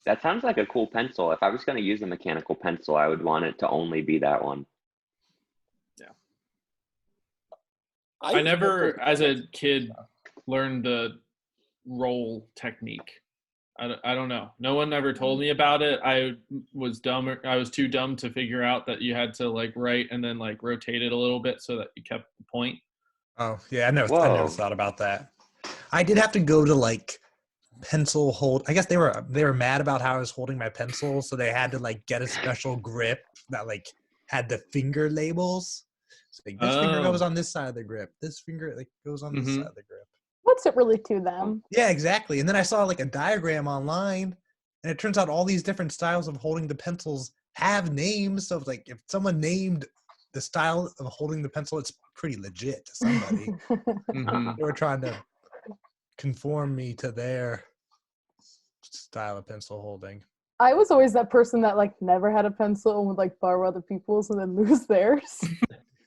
That sounds like a cool pencil. If I was going to use a mechanical pencil, I would want it to only be that one. I never, as a kid, learned the roll technique. I don't know. No one ever told me about it. I was dumb. I was too dumb to figure out that you had to like write and then like rotate it a little bit so that you kept the point. Oh yeah, I never Whoa. thought about that. I did have to go to like pencil hold. I guess they were mad about how I was holding my pencil, so they had to like get a special grip that like had the finger labels. So like, this finger goes on this side of the grip. This finger like goes on this side of the grip. What's it really to them? Yeah, exactly. And then I saw like a diagram online, and it turns out all these different styles of holding the pencils have names. So it's like if someone named the style of holding the pencil, it's pretty legit to somebody. They were trying to conform me to their style of pencil holding. I was always that person that like never had a pencil and would like borrow other people's and then lose theirs.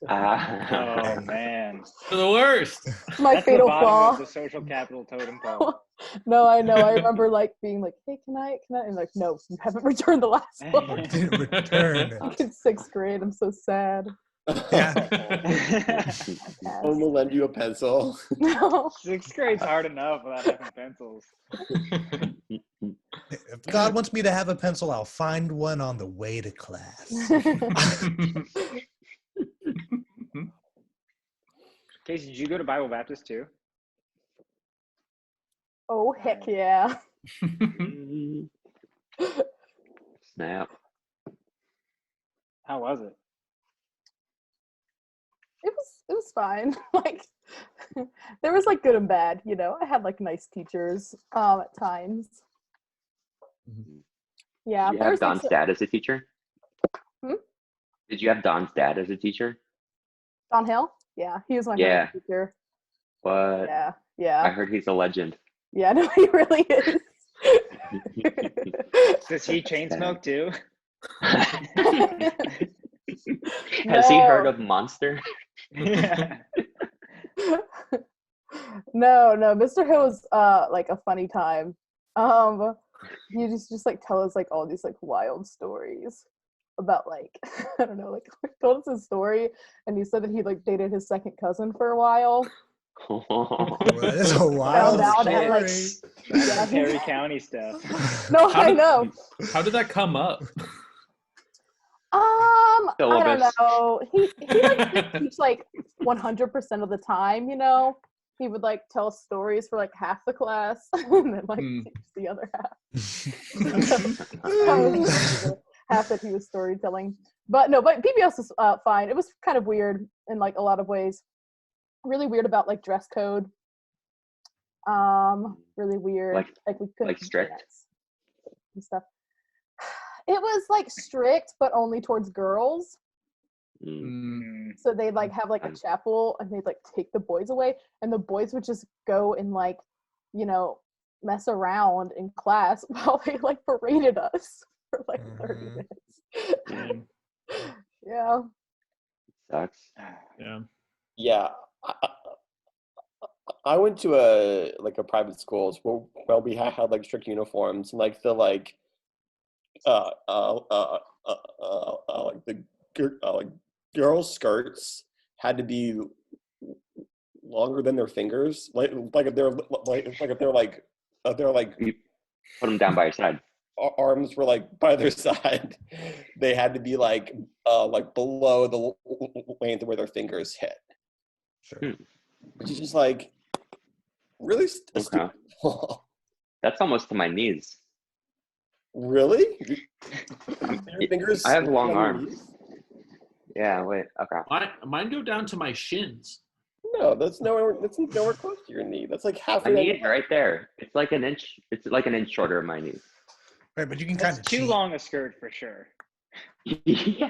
Oh man, The worst. My that's fatal the bottom flaw. of the social capital totem pole. No, I know. I remember like being like, "Hey, can I?" And like, "No, you haven't returned the last one." Didn't return it. In 6th grade, I'm so sad. Yeah. Someone will lend you a pencil. No. 6th grade's hard enough without having pencils. If God wants me to have a pencil, I'll find one on the way to class. Casey, did you go to Bible Baptist too? Oh heck yeah! Snap. How was it? It was fine. Like there was like good and bad, you know. I had like nice teachers at times. Yeah. Did you there have was, like, Don's dad as a teacher? Did you have Don's dad as a teacher? Don Hill? Yeah, he was my favorite teacher. What? Yeah. I heard he's a legend. Yeah, no, he really is. Does he chain smoke too? Has he heard of Monster? Yeah. No, Mr. Hill was like a funny time. He just like tell us like all these like wild stories about like I don't know, like told us his story, and he said that he like dated his second cousin for a while. That is a wild Found out at, like, That's Perry County stuff. No, I know. How did that come up? I don't Syllabus. know. He like didn't teach like 100% of the time, you know. He would like tell stories for like half the class and then like teach the other half. Half that he was storytelling. But PBS was fine. It was kind of weird in like a lot of ways. Really weird about like dress code. Really weird. Like we couldn't like strict and stuff. It was like strict, but only towards girls. So they'd like have like a chapel, and they'd like take the boys away, and the boys would just go and like, you know, mess around in class while they like berated us for like 30 minutes. Yeah. Sucks. Yeah. I went to a private schools where we had like strict uniforms, and like the like girls' skirts had to be longer than their fingers. Like if they're like You put them down by your side. Arms were like by their side. They had to be like below the length of where their fingers hit. Sure. Which is just like really Okay. That's almost to my knees. Really? Your fingers I have long on your arms. knees? Yeah, wait. Okay. Mine go down to my shins. No, that's nowhere close to your knee. That's like My halfway knee down is right there. It's like an inch. It's like an inch shorter of my knee. Right, but you can kind That's of too cheat. long a skirt for sure. Yeah.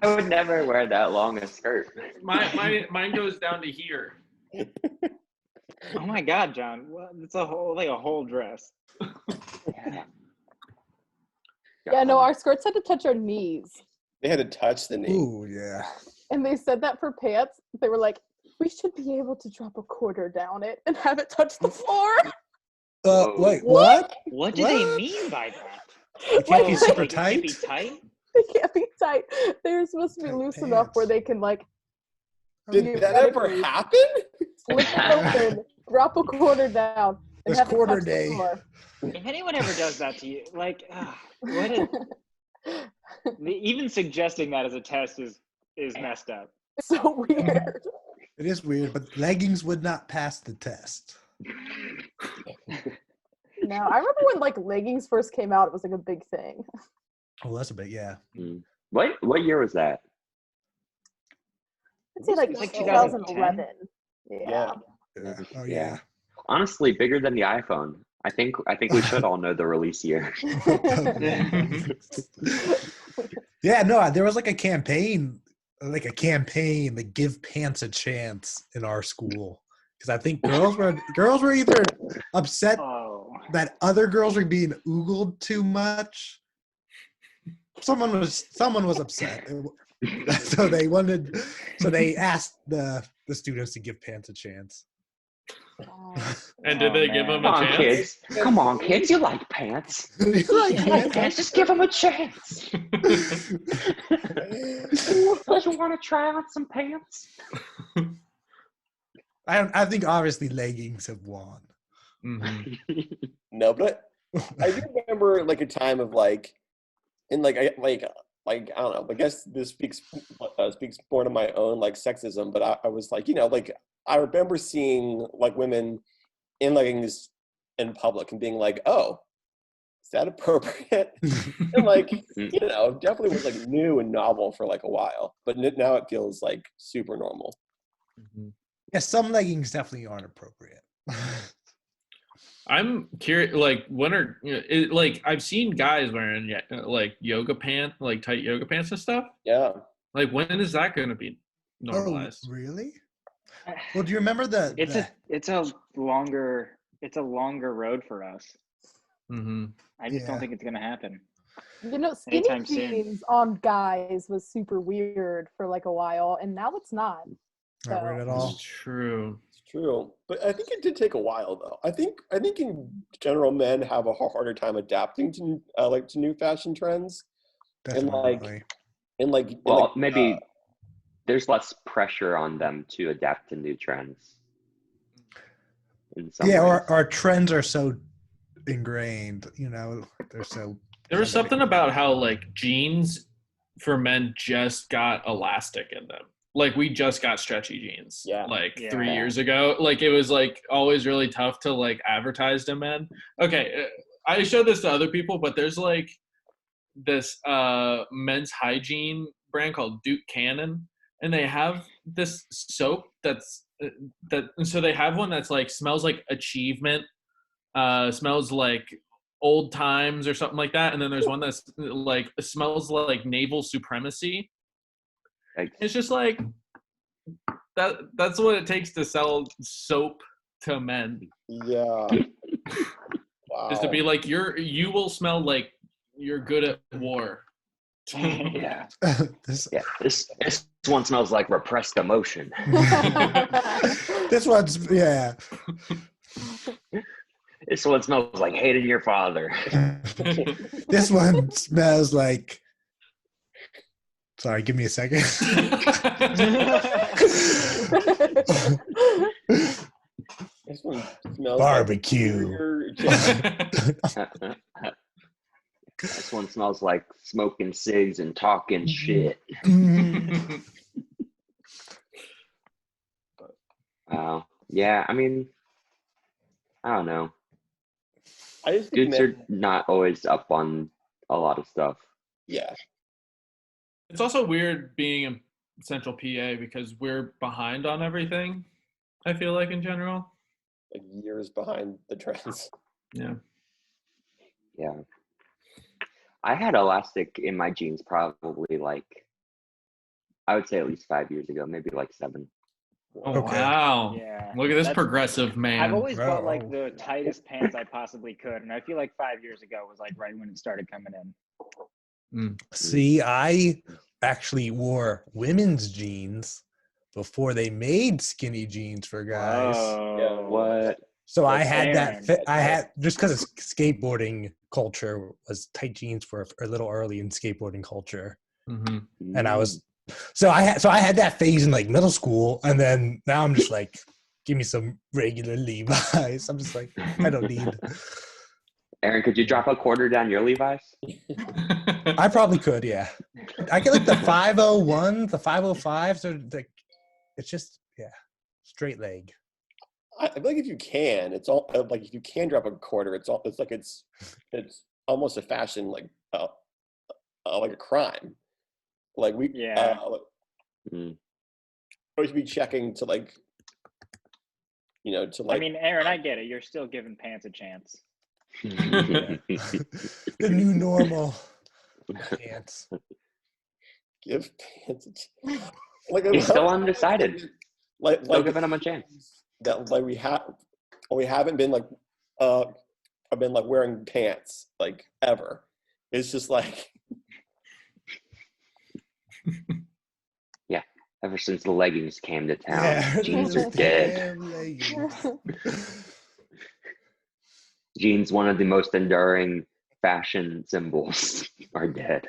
I would never wear that long a skirt. Mine goes down to here. Oh my God, John! Well, it's a whole dress. Yeah. Yeah, no, our skirts had to touch our knees. They had to touch the knee. Ooh, yeah. And they said that for pants. They were like, we should be able to drop a quarter down it and have it touch the floor. Wait, what? What do they mean by that? It can't be Like, super Like, it can't be tight? tight? they can't be tight. They're supposed to be Tight loose enough where pants. they can like Did that ever theoretically happen? slip it open, drop a quarter down, and It's have quarter it touch day. the floor. If anyone ever does that to you, like, what is... Even suggesting that as a test is messed up. It's so weird. It is weird, but leggings would not pass the test. No, I remember when like leggings first came out, it was like a big thing. Oh, that's a bit, yeah. What year was that? I'd say like It's like 2011. Yeah. Oh, yeah. Honestly, bigger than the iPhone. I think we should all know the release year. Yeah, no, there was like a campaign, like give pants a chance in our school. Because I think girls were either upset Oh. that other girls were being oogled too much. Someone was upset. So they asked the students to give pants a chance. And did they give them Come a on, chance? kids. Come on, kids. You like pants. You like You like pants. Just give them a chance. Don't you want to try on some pants? I think obviously leggings have won. Mhm. No, but I do remember like a time of like, in like I don't know. I guess this speaks more to my own like sexism. But I was like, like I remember seeing like women in leggings in public and being like, oh, is that appropriate? And like, definitely was like new and novel for like a while. But now it feels like super normal. Yeah, some leggings definitely aren't appropriate. I'm curious, like, when are like I've seen guys wearing like yoga pants, like tight yoga pants and stuff. Yeah. Like, when is that going to be normalized? Oh, really? Well, do you remember It's a longer road for us. Mm-hmm. I just don't think it's gonna happen. Skinny Anytime soon. jeans on guys was super weird for like a while, and now it's not. not weird at all? It's true. It's true. But I think it did take a while though. I think in general men have a harder time adapting to new fashion trends. Definitely. Well, maybe there's less pressure on them to adapt to new trends. In some Yeah, ways. our trends are so ingrained, they're so. There was something about how like jeans for men just got elastic in them. Like we just got stretchy jeans. Yeah. Like Yeah. 3 years ago. Like it was like always really tough to like advertise to men. Okay, I showed this to other people, but there's like this men's hygiene brand called Duke Cannon, and they have this soap so they have one that's like smells like achievement, smells like old times or something like that, and then there's one that's like smells like naval supremacy. It's just like that's what it takes to sell soap to men. Yeah. Wow. Is to be like you will smell like you're good at war. Yeah. this one smells like repressed emotion. this one's This one smells like hating your father. This one smells like. Sorry, give me a second. This one smells barbecue. This one smells like smoking cigs and talking shit. Yeah, I mean, I don't know. I just think Dudes are not always up on a lot of stuff. yeah. It's also weird being in Central PA because we're behind on everything. I feel like in general. Like years behind the trends. Yeah. Yeah. I had elastic in my jeans probably like, I would say at least 5 years ago, maybe like 7. Oh, Okay. wow. Yeah. Look at this That's- progressive man. I've always bought like Wow. the tightest pants I possibly could, and I feel like 5 years ago was like right when it started coming in. See, I actually wore women's jeans before they made skinny jeans for guys. Oh, What? So I That's had that Aaron. fit. I had just because skateboarding culture was tight jeans were a little early in skateboarding culture, Mhm. and I was so I had that phase in like middle school, and then now I'm just like, give me some regular Levi's. I'm just like, I don't need. Aaron, could you drop a quarter down your Levi's? I probably could, yeah. I get like the 501, the 505s are like, it's just straight leg. I feel like if you can, it's all like if you can drop a quarter, it's like it's almost a fashion like a crime. Like we we should be checking to like to like. I mean, Aaron, I get it. You're still giving pants a chance. The new normal. Pants. Give pants like He's still undecided. Like Still giving him a chance. That like we haven't been like I've been like wearing pants like ever. It's just like Yeah, ever since the leggings came to town, Yeah. jeans are dead. Damn leggings. Jeans, one of the most enduring fashion symbols, are dead.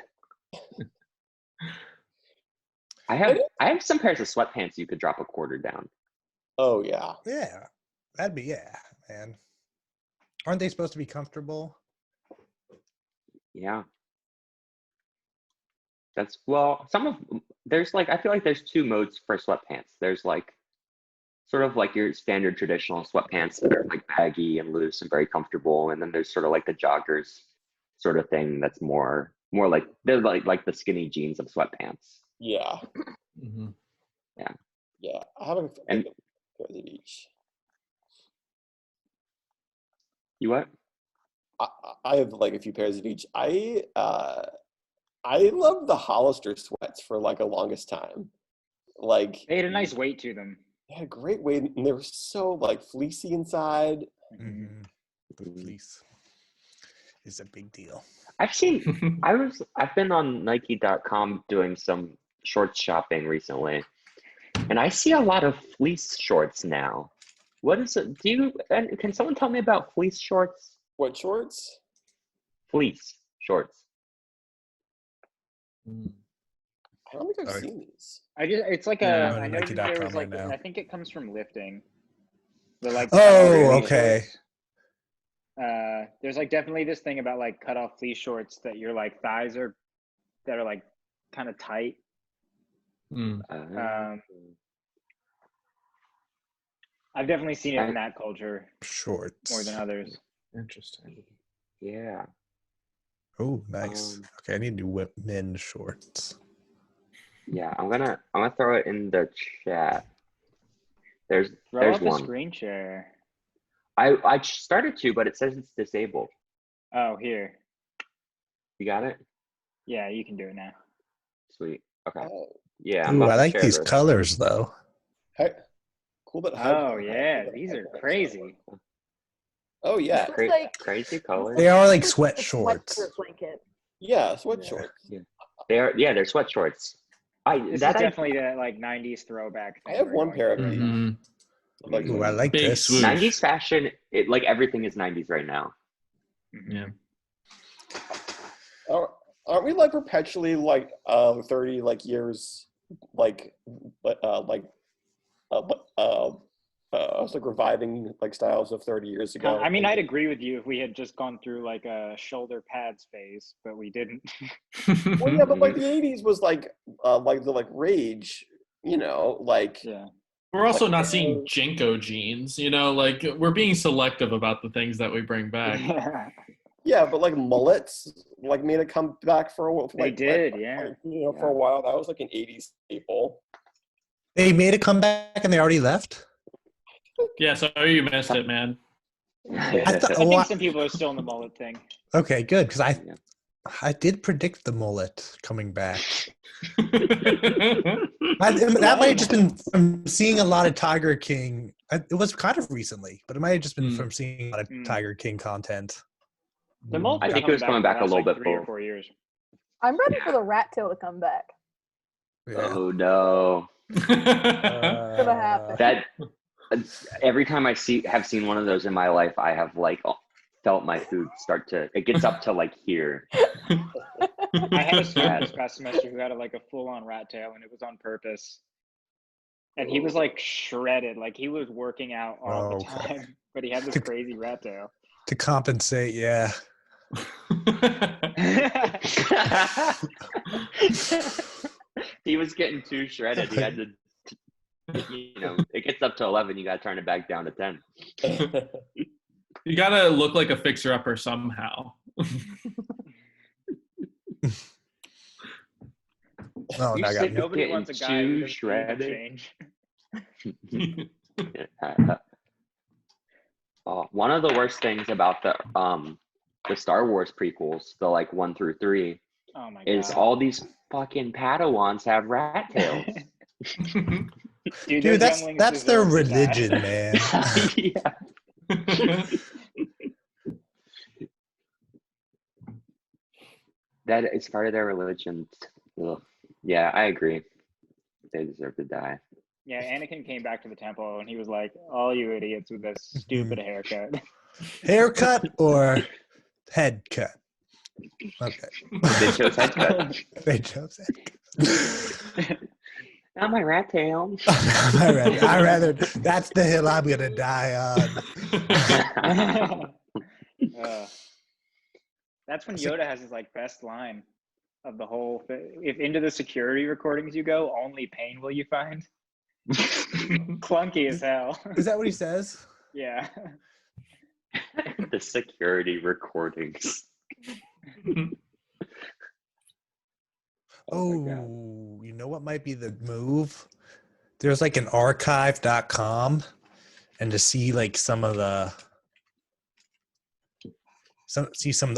I have some pairs of sweatpants you could drop a quarter down. oh yeah. Yeah, that'd be man. Aren't they supposed to be comfortable? Yeah. There's like, I feel like there's 2 modes for sweatpants. There's like sort of like your standard traditional sweatpants that are like baggy and loose and very comfortable, and then there's sort of like the joggers sort of thing that's more like they're like the skinny jeans of sweatpants. Yeah. Mhm. Yeah. I haven't And- pairs of each. You what? I have like a few pairs of each. I love the Hollister sweats for like a longest time. Like They had a nice weight to them. they had a great weight and they were so like fleecy inside. Mm-hmm. Fleece is a big deal. I've been on Nike.com doing some shorts shopping recently, and I see a lot of fleece shorts now. What is it? Can someone tell me about fleece shorts? What shorts? Fleece shorts. I don't think I've Sorry. seen these. It's like Yeah, I'm I on know that there Nike.com was like right now. I think it comes from lifting. They're like Oh, okay. There's like definitely this thing about like cut off fleece shorts that your like thighs are like kind of tight. I've definitely seen it in that culture Shorts. more than others. Interesting. Yeah. Oh, nice. Okay, I need to do men's shorts. Yeah, I'm gonna throw it in the chat. Throw there's up one. a screen share. I started to, but it says it's disabled. Oh, here. You got it? Yeah, you can do it now. Sweet. Okay. Oh, Yeah, I'm Ooh, about I to like share these this. colors though. hey, cool. But Oh yeah, these are crazy. Oh yeah, Looks like Crazy colors. They are like it's sweat a shorts. sweatshirt blanket. yeah, sweat Yeah. shorts. They're sweat shorts. This is definitely that like '90s throwback thing. I have we're one going pair of through. these. Mhm. Like, Ooh, I like Big this. swoosh. 90s fashion. Like everything is 90s right now. Yeah. aren't we like perpetually like 30 like years like I was like reviving like styles of 30 years ago. I mean, I'd agree with you if we had just gone through like a shoulder pads phase, but we didn't. Well, yeah, but like the 80s was like the like rage, like Yeah. We're also not seeing Jinko jeans, you know, like we're being selective about the things that we bring back. Yeah, but like mullets, like made a comeback for a while. They did, yeah. For a while, that was like an '80s staple. They made a comeback and they already left. Yeah, sorry you missed it, man. I think some people are still in the mullet thing. Okay, good, because I did predict the mullet coming back. That might have just been from seeing a lot of Tiger King. It was kind of recently, but it might have just been from seeing a lot of Tiger King content. The mullet. I think it was coming back a little bit 3 or 4 years. I'm ready for the rat tail to come back. Yeah. Oh no. It's gonna happen. That every time I have seen one of those in my life, I have like felt my food start to. It gets up to like here. I had a student this past semester who had a full-on rat tail, and it was on purpose. And he was like shredded, like he was working out all the time, but he had this crazy rat tail. To compensate, yeah. He was getting too shredded. He had to, it gets up to 11. You got to turn it back down to 10. You got to look like a fixer-upper somehow. No, you said nobody wants a guy who shredded. One of the worst things about the Star Wars prequels, the 1 through 3, is all these fucking Padawans have rat tails. Dude, that's their religion, man. Yeah. That is part of their religion. Ugh. Yeah, I agree. They deserve to die. Yeah, Anakin came back to the temple and he was like, all you idiots with this stupid haircut. Haircut or head cut? Okay. They chose head cut. They chose head cut. Not my rat tail. I rather that's the hill I'm gonna die on. That's when Yoda has his best line of the whole thing. If into the security recordings you go, only pain will you find. Clunky as hell. Is that what he says? Yeah. The security recordings. Oh, you know what might be the move? There's an archive.com, and to see some of the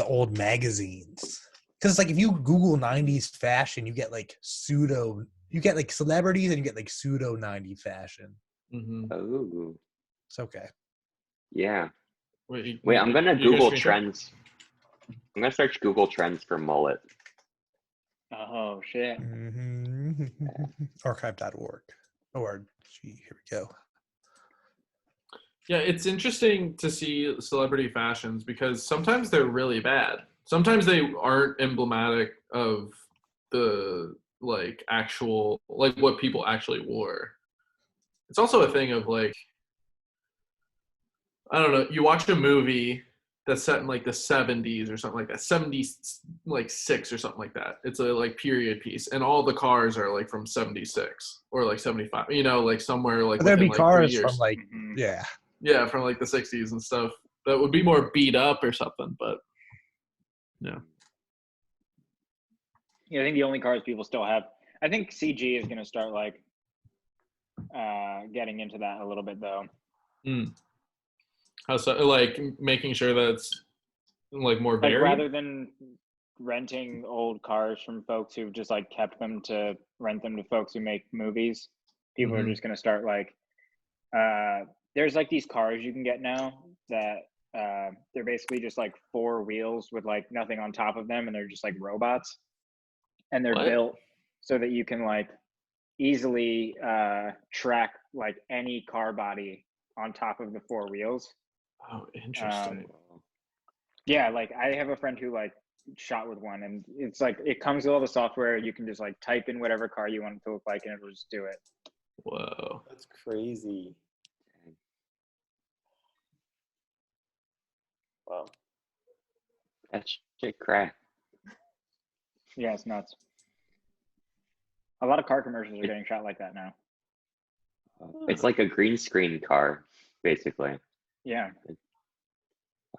old magazines. Because if you Google 90s fashion, you get celebrities and you get pseudo 90s fashion. Mm-hmm. Oh. It's okay. Yeah. Wait, I'm gonna Google trends. I'm gonna search Google trends for mullet. Oh shit. Mm-hmm. Archive.org. Here we go. Yeah, it's interesting to see celebrity fashions because sometimes they're really bad. Sometimes they aren't emblematic of the actual what people actually wore. It's also a thing of I don't know, you watch a movie that's set in the 70s or something like that, 76 or something like that. It's a period piece, and all the cars are from 76 or 75. Somewhere there'd be cars from yeah, from the 60s and stuff that would be more beat up or something. But yeah. Yeah, I think the only cars people still have. I think CG is gonna start getting into that a little bit though. How so? Making sure that it's more varied. Rather than renting old cars from folks who've just kept them to rent them to folks who make movies, people are just gonna start there's these cars you can get now that they're basically just 4 wheels with nothing on top of them, and they're just robots, and they're built so that you can easily track any car body on top of the 4 wheels. Oh, interesting. Yeah, I have a friend who shot with one, and it's it comes with all the software. You can just type in whatever car you want it to look like, and it'll just do it. Whoa, that's crazy. Wow, that's shit crack. Yeah, it's nuts. A lot of car commercials are getting shot like that now. It's like a green screen car, basically. Yeah.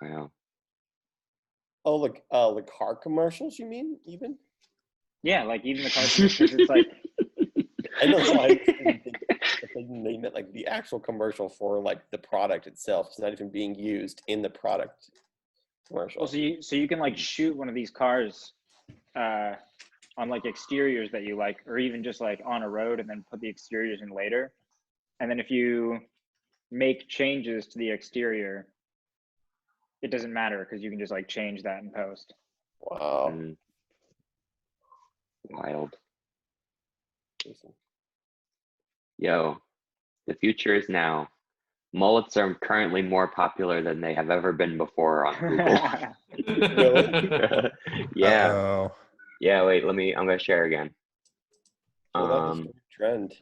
Wow. Oh, like the car commercials, you mean, even? Yeah, like even the cartoons, because it's like, I know, so I didn't think that they meant like the actual commercial for like the product itself. It's not even being used in the product commercial. well, so you can like shoot one of these cars on like exteriors that you like, or even just like on a road and then put the exteriors in later. And then if you make changes to the exterior, it doesn't matter because you can just like change that in post. Wow. Wild. Yo, the future is now. Mullets are currently more popular than they have ever been before on Google. Yeah. Oh. Yeah, wait, I'm gonna share again. Well, that is a trend.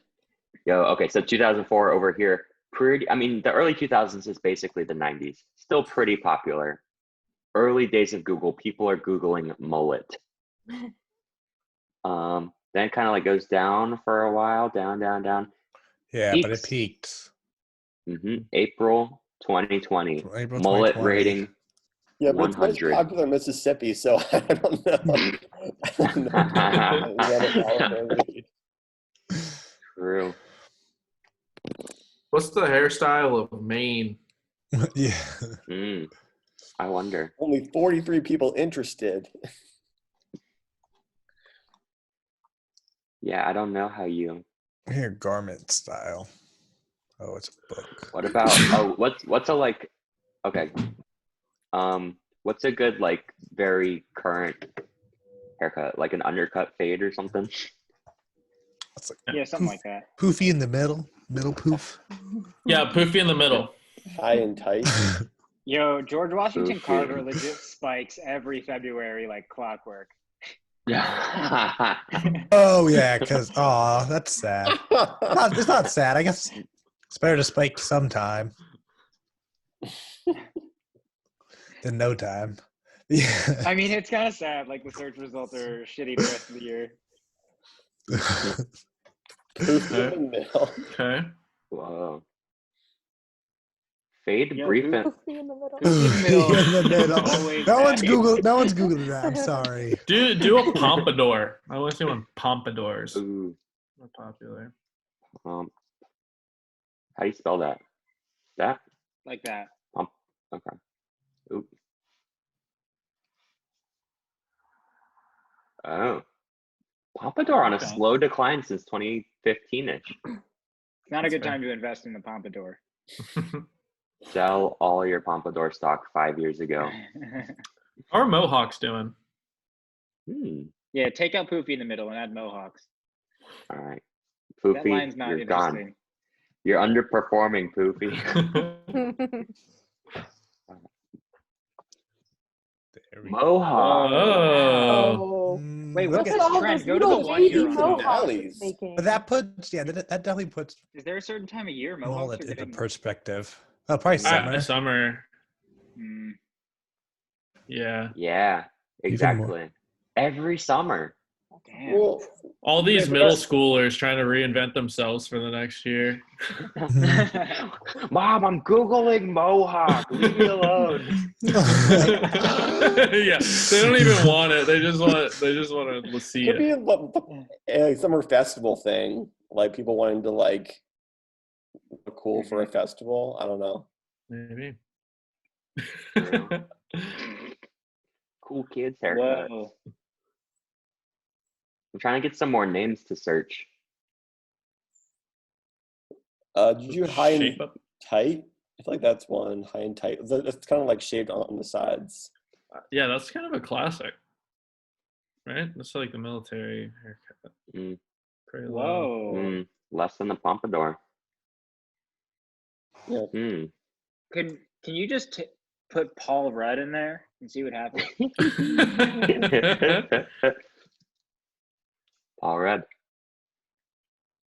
Yo, okay, so 2004 over here, the early 2000s is basically the 90s. Still pretty popular. Early days of Google, people are Googling mullet. Then it kind of like goes down for a while, down. Yeah, Peaks. but it peaked. April 2020. April Mullet 2020. rating Yeah, but it's most 100. popular in Mississippi, so I don't know. True. What's the hairstyle of Maine? Yeah. I wonder. Only 43 people interested. Yeah, I don't know how you. Here, garment style. Oh, it's a book. What about? What's a like? Okay. What's a good like very current haircut? Like an undercut fade or something? It's like Yeah, something like that. poofy in the middle poof. Yeah, poofy in the middle. High and tight. Yo, George Washington Poofy. Carver legit spikes every February like clockwork. Yeah. Oh yeah, because that's sad. It's not sad. I guess it's better to spike sometime than no time. Yeah. I mean, it's kind of sad. Like the search results are shitty the rest of the year. Poof in the middle. Okay. Whoa. Fade Yeah, brief and Poofy in the middle. In the middle. Always No one's bad. googling that. I'm sorry. Do a pompadour. I want to see when pompadours ooh. are popular. How do you spell that? That? Like that. Okay. Ooh. Oh. Pompadour on a Okay. slow decline since 2015-ish. It's not a good time to invest in the pompadour. Sell all your pompadour stock 5 years ago. How are Mohawks doing? Yeah, take out Poofy in the middle and add Mohawks. All right. That Poofy, line's not you're gone. interesting. You're underperforming, Poofy. Mohawk. Oh. Wait, Look what's at- this all trend? those Go to the little 1 year baby on mohawks valleys. making. But that definitely puts Is there a certain time of year Mohawks mullet are into getting? perspective. Oh, probably summer. Summer. Mm, Yeah. Yeah, Even more. exactly. Every summer. damn. Well, All these Yeah, middle but- schoolers trying to reinvent themselves for the next year. Mom, I'm Googling Mohawk. Leave me alone. Yeah, they don't even want it. They just want to see could it. be a summer festival thing. Like people wanting to like look cool for a festival. I don't know. Maybe. Cool kids haircut. Whoa. I'm trying to get some more names to search. Did you high and Shape up. tight? I feel like that's one. High and tight. It's kind of like shaved on the sides. Yeah, that's kind of a classic, right? That's like the military haircut. Mm. Pretty low. Whoa. Less than the pompadour. Yeah. Can you just put Paul Rudd in there and see what happens? All right.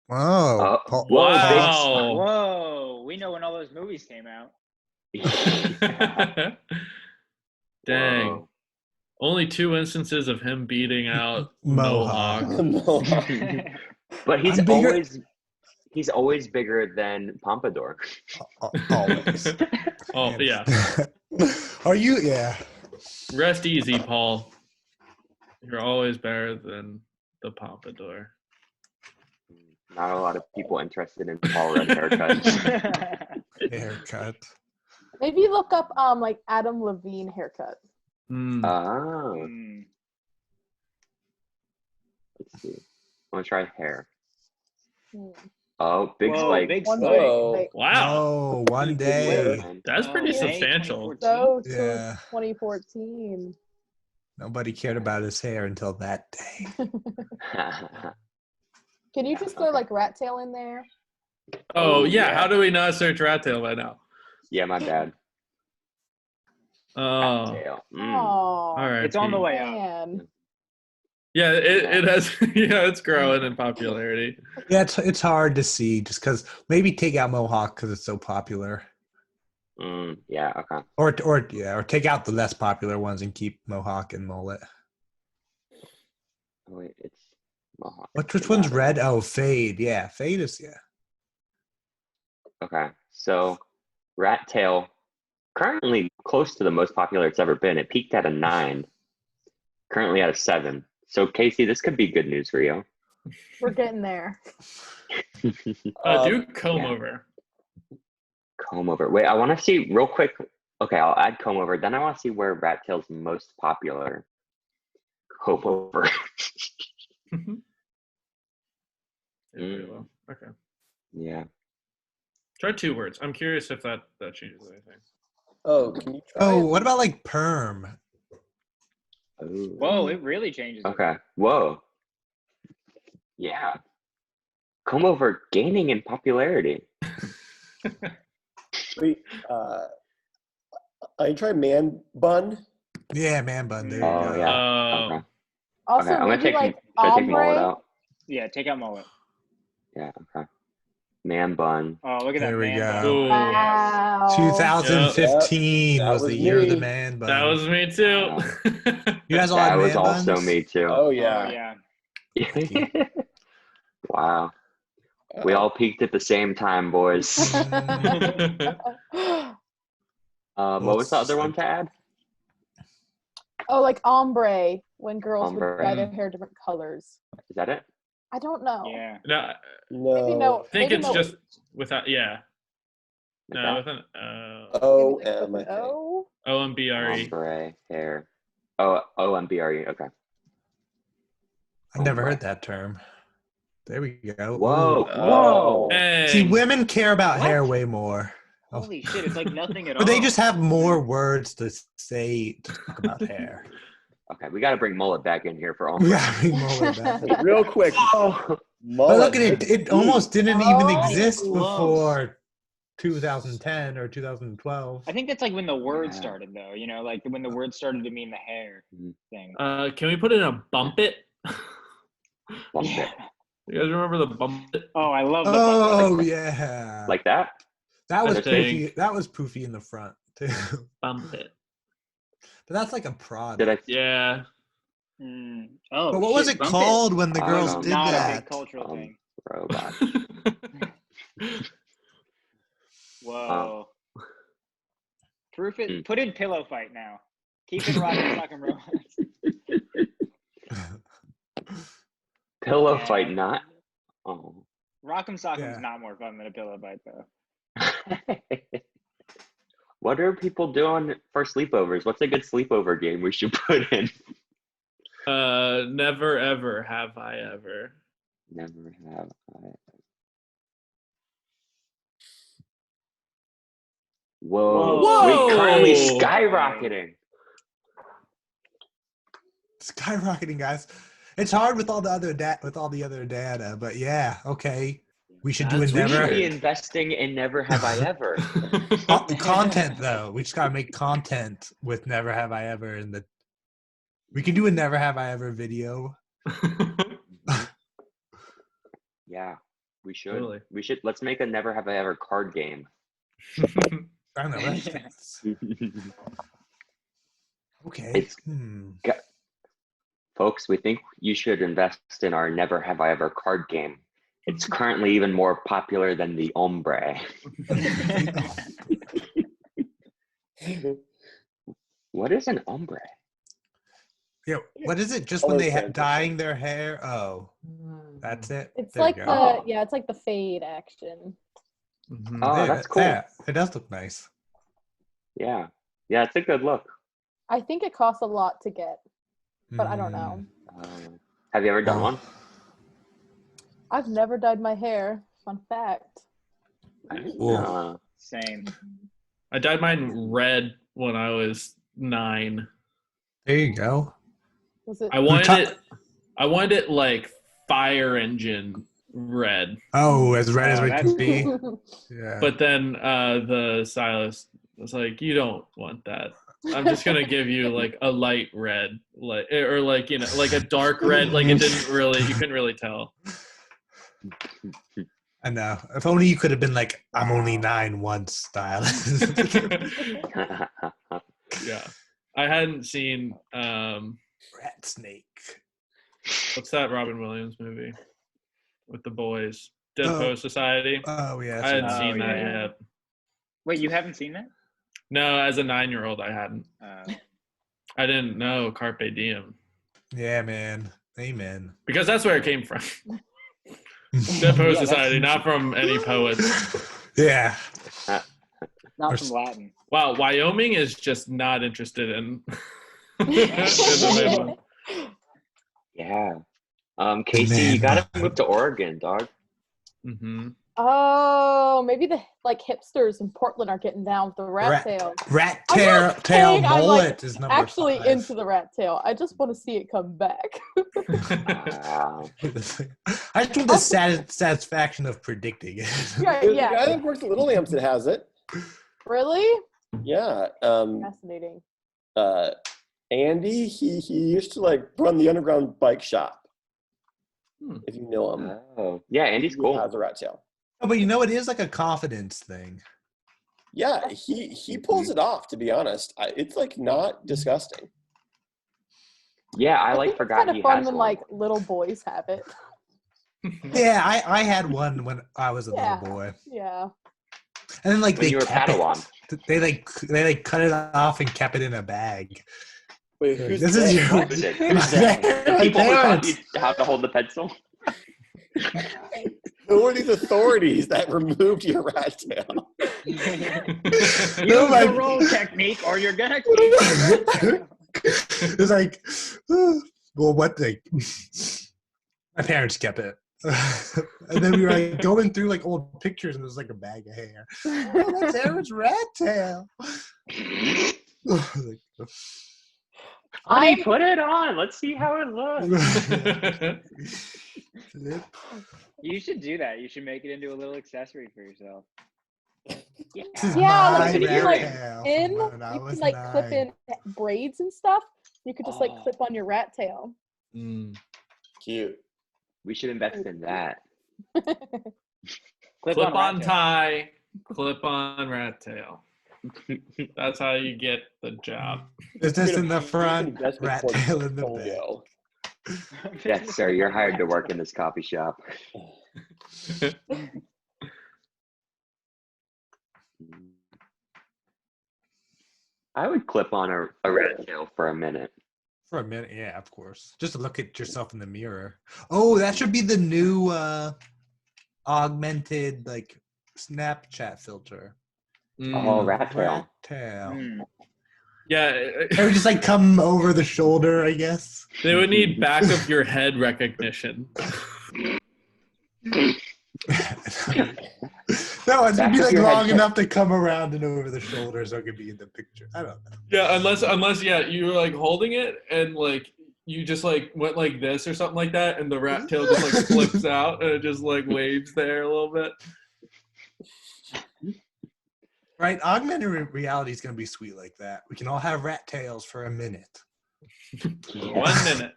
Wow. Oh, Wow. Whoa. We know when all those movies came out. Dang. Whoa. Only 2 instances of him beating out Mohawk. Mohawk. But he's I'm bigger- always He's always bigger than Pompadour. Always. Oh yeah. Are you? Yeah. Rest easy, Paul. You're always better than the Pompadour. Not a lot of people interested in Paul Rudd haircuts. Haircut. Maybe look up like Adam Levine haircut. Mm. Oh, Mm. let's see. I want to try hair. Hmm. Oh, big Whoa, spike. big One spike. day. Wow. Oh, one day. That's pretty May substantial. So to Yeah. 2014. Nobody cared about his hair until that day. Can you just throw like rat tail in there? Oh yeah. yeah. How do we not search rat tail by now? Yeah, my bad. Oh. Tail. Oh, All right. It's on the way up. man. Yeah, it has. Yeah, it's growing in popularity. Yeah, it's hard to see just because maybe take out Mohawk because it's so popular, Yeah, okay. or take out the less popular ones and keep Mohawk and mullet. Oh, wait, it's Mohawk. Which one's red? Oh, fade. Yeah, fade is Okay, so rat tail, currently close to the most popular it's ever been. It peaked at a 9, currently at a 7. So Casey, this could be good news for you. We're getting there. Do comb yeah. over. Comb over. Wait, I want to see real quick. Okay, I'll add comb over. Then I want to see where rat tail's most popular. Comb over. Very well. Okay. Yeah. Try 2 words. I'm curious if that changes anything. Oh, can you try Oh, it? what about like perm? Oh. Whoa, it really changes. Okay. Whoa. Yeah. Comb over gaining in popularity. Wait, I try man bun. Yeah, man bun. There you Oh, go. yeah. Okay. Also, Okay, I'm gonna maybe take. like Should I take mullet ombre. out? Yeah, take out mullet. Yeah. Okay. Man bun. Oh, look at There that we man go. bun. Ooh. Wow. 2015 Yep, that was the was year of the me. man bun. That was me too. You guys all That had was man also buns? me too. Oh Oh, yeah. yeah. Wow. We all peaked at the same time, boys. What was the other one to add? Oh, like ombre, when girls would Ombre. dye their hair different colors. Is that it? I don't know. Yeah. No, Maybe No. no. I think maybe it's no. just without. Yeah. No, Okay. with an O-M, I think. Oh. OMBRE. Ombre hair. Oh, OMBRE. Okay. I never Ombre. heard that term. There we go. Whoa. Ooh. Whoa. Hey. See, women care about What? hair way more. Holy shit, it's like nothing at all. But they just have more words to say to talk about hair. Okay, we got to bring mullet back in here for We ombre. gotta bring mullet back. Real quick. Oh. But Mullet. look at it. It almost didn't even Oh, exist close. before 2010 or 2012. I think that's like when the word Yeah. started, though. You know, like when the word started to mean the hair thing. Can we put in a bump it? Bump Yeah. it. You guys remember the bump it? Oh, I love the Oh yeah. Like that? that was I think- poofy. That was poofy in the front too. Bump it. But that's like a prod. Did I? Yeah. Oh, But what was shit, it bump called when the I girls don't did know. Not a that? big cultural thing. Robot. Whoa. Proof it. Put in pillow fight now. Keep it rocking, sock and roll. Pillow Yeah. fight, not. Oh. Rock'em Sock'em's Yeah. not more fun than a pillow fight, though. What are people doing for sleepovers? What's a good sleepover game we should put in? Never ever have I ever. Never have I. Whoa. Whoa. We currently skyrocketing. Skyrocketing, guys. It's hard with all the other data, but yeah, okay. We should do That's We Endeavor. should be investing in Never Have I Ever. Content though. We just gotta make content with Never Have I Ever, and we can do a Never Have I Ever video. Yeah, we should. Totally. We should. Let's make a Never Have I Ever card game. I don't know. That's okay. It's- Folks, we think you should invest in our Never Have I Ever card game. It's currently even more popular than the ombre. What is an ombre? Yeah, what is it? Just when they dyeing their hair? Oh, that's it. It's There like you the go. it's like the fade action. Oh, Yeah, that's cool. yeah, it does look nice. Yeah, it's a good look. I think it costs a lot to get, but I don't know. Have you ever done one? I've never dyed my hair. Fun fact. Same. I dyed mine red when I was 9. There you go. Was it? I wanted it like fire engine red. Oh, as red as it that's can be. Yeah. But then the stylist was like, "You don't want that. I'm just gonna give you like a light red, like or like like a dark red. Like you couldn't really tell." I know. If only you could have been like, I'm only 9 once stylist. Yeah, I hadn't seen Rat Snake. what's that Robin Williams movie with the boys? Dead Poet Society. Oh yeah. I hadn't seen that yeah. yet. Wait, you haven't seen that? No, as a 9-year-old, I hadn't. I didn't know Carpe Diem. Yeah, man. Amen. Because that's where it came from. Dead Poet Society, not from any poets. Yeah. Not from Latin. Wow, Wyoming is just not interested in the Yeah. Casey, you gotta move to Oregon, dog. mm-hmm. Oh, maybe the hipsters in Portland are getting down with the rat tail. Rat tail mullet is number actually 5. into the rat tail. I just want to see it come back. Wow. I just want the satisfaction of predicting it. Yeah, There's yeah. a guy that works at Little Lamps that has it. Really? Yeah. Fascinating. Andy, he used to like run the underground bike shop. If you know him. Oh, yeah, Andy's He cool. has a rat tail. Oh, but it is like a confidence thing. Yeah, he pulls it off, to be honest. It's like not disgusting. Yeah, I think forgot it's he kind of has fun when one. little boys have it. Yeah, I had one when I was a little boy. Yeah. And then When you were Padawan. They cut it off and kept it in a bag. Wait, who's This is your The people who taught you how to hold the pencil. Who are these authorities that removed your rat tail? Use the roll technique or you're gonna keep it. It's like, well, what thing? My parents kept it. And then we were like going through like old pictures and it was like a bag of hair. Oh, that's Aaron's rat tail. Honey, put it on. Let's see how it looks. You should do that. You should make it into a little accessory for yourself. Yeah, like if you like clip in braids and stuff, you could just like clip on your rat tail. Cute. We should invest in that. Clip on tie, clip on rat tail. That's how you get the job. Business in the front, rat tail in the back. Yes, sir. You're hired to work in this coffee shop. I would clip on a rat tail for a minute. For a minute, yeah, of course. Just to look at yourself in the mirror. Oh, that should be the new augmented like Snapchat filter. Oh, rat tail. Rat tail. Yeah. It would just like come over the shoulder, I guess. They would need back of your head recognition. No, it would be like long enough to come around and over the shoulder so it could be in the picture. I don't know. Yeah, unless you were like holding it and like you just like went like this or something like that and the rat tail just like flips out and it just like waves there a little bit. Right, augmented reality is going to be sweet like that. We can all have rat tails for a minute. 1 minute.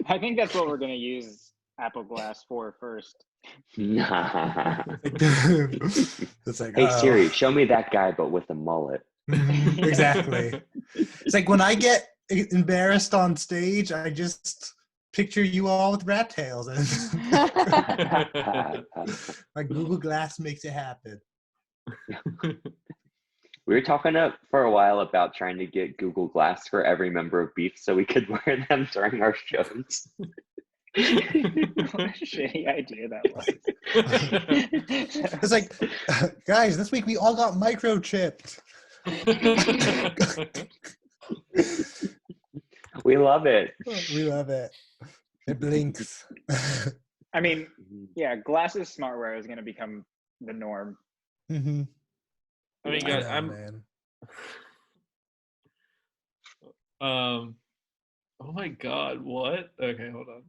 I think that's what we're gonna use Apple Glass for first. Nah. It's like, Hey Siri, show me that guy but with a mullet. Exactly. It's like when I get embarrassed on stage, I just picture you all with rat tails. My Google Glass makes it happen. We were talking for a while about trying to get Google Glass for every member of Beef so we could wear them during our shows. What a shitty idea that was. It's like, guys, this week we all got microchipped. We love it. We love it. It blinks. I mean, yeah, glasses smartwear is going to become the norm. Mm-hmm. I mean, guys, oh my God, what? Okay, hold on.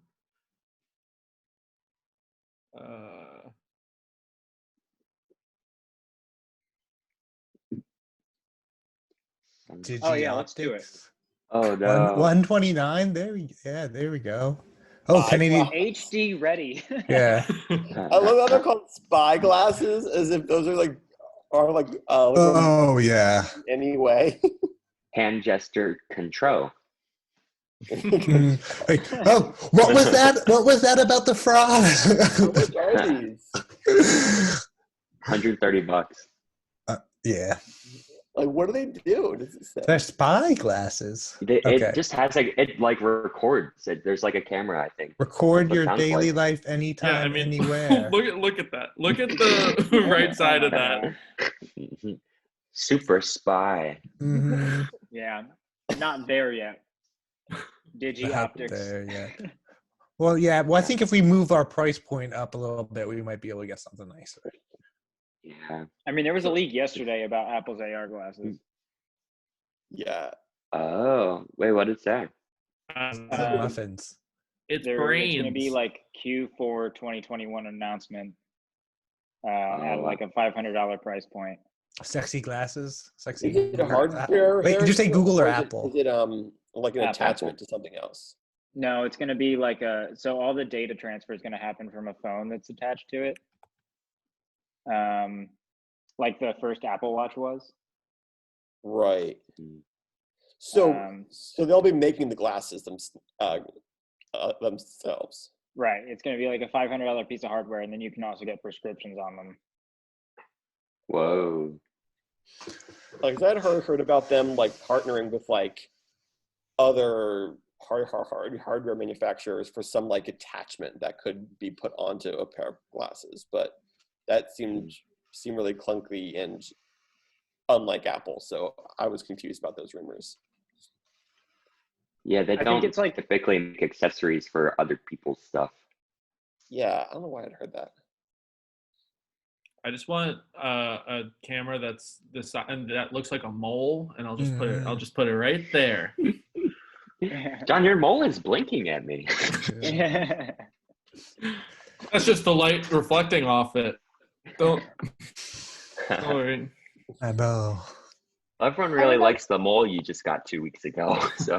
Oh yeah, let's do it. Oh no. 129. There we go. Oh, Kennedy. HD ready. Yeah. I love how they're called spy glasses, as if those are like Oh yeah. Anyway. Hand gesture control. Like, oh, what was that? What was that about the fraud? How much are these? $130. Yeah. Like, what do they do? Does it say? They're spy glasses. It just has it records. There's like a camera, I think. Record That's what your it sounds daily like. life anytime, Yeah, I mean, anywhere. look at that. Look at the right side of that. Super spy. Mm-hmm. Yeah, not there yet. Digi optics. There yet. Well, yeah. Well, I think if we move our price point up a little bit, we might be able to get something nicer. Yeah. I mean, there was a leak yesterday about Apple's AR glasses. Yeah. Oh, wait, what did it say? Muffins. It's It's brains. going to be like Q4 2021 announcement at like a $500 price point. Sexy glasses. Sexy. Is it a hardware? Wait, did you say Google or is Apple? Is it like an Apple. attachment to something else? No, it's going to be like so all the data transfer is going to happen from a phone that's attached to it. Like the first Apple Watch was. Right. So they'll be making the glasses themselves. Right. It's going to be like a $500 piece of hardware, and then you can also get prescriptions on them. Whoa. Like, I'd heard about them like partnering with like other hardware manufacturers for some like attachment that could be put onto a pair of glasses, but that seemed really clunky and unlike Apple. So I was confused about those rumors. Yeah, they I don't think it's like typically make accessories for other people's stuff. Yeah, I don't know why I'd heard that. I just want a camera that's this and that looks like a mole, and I'll just put it. I'll just put it right there. John, your mole is blinking at me. That's just the light reflecting off it. Don't worry. I know. Everyone really likes the mole you just got 2 weeks ago. So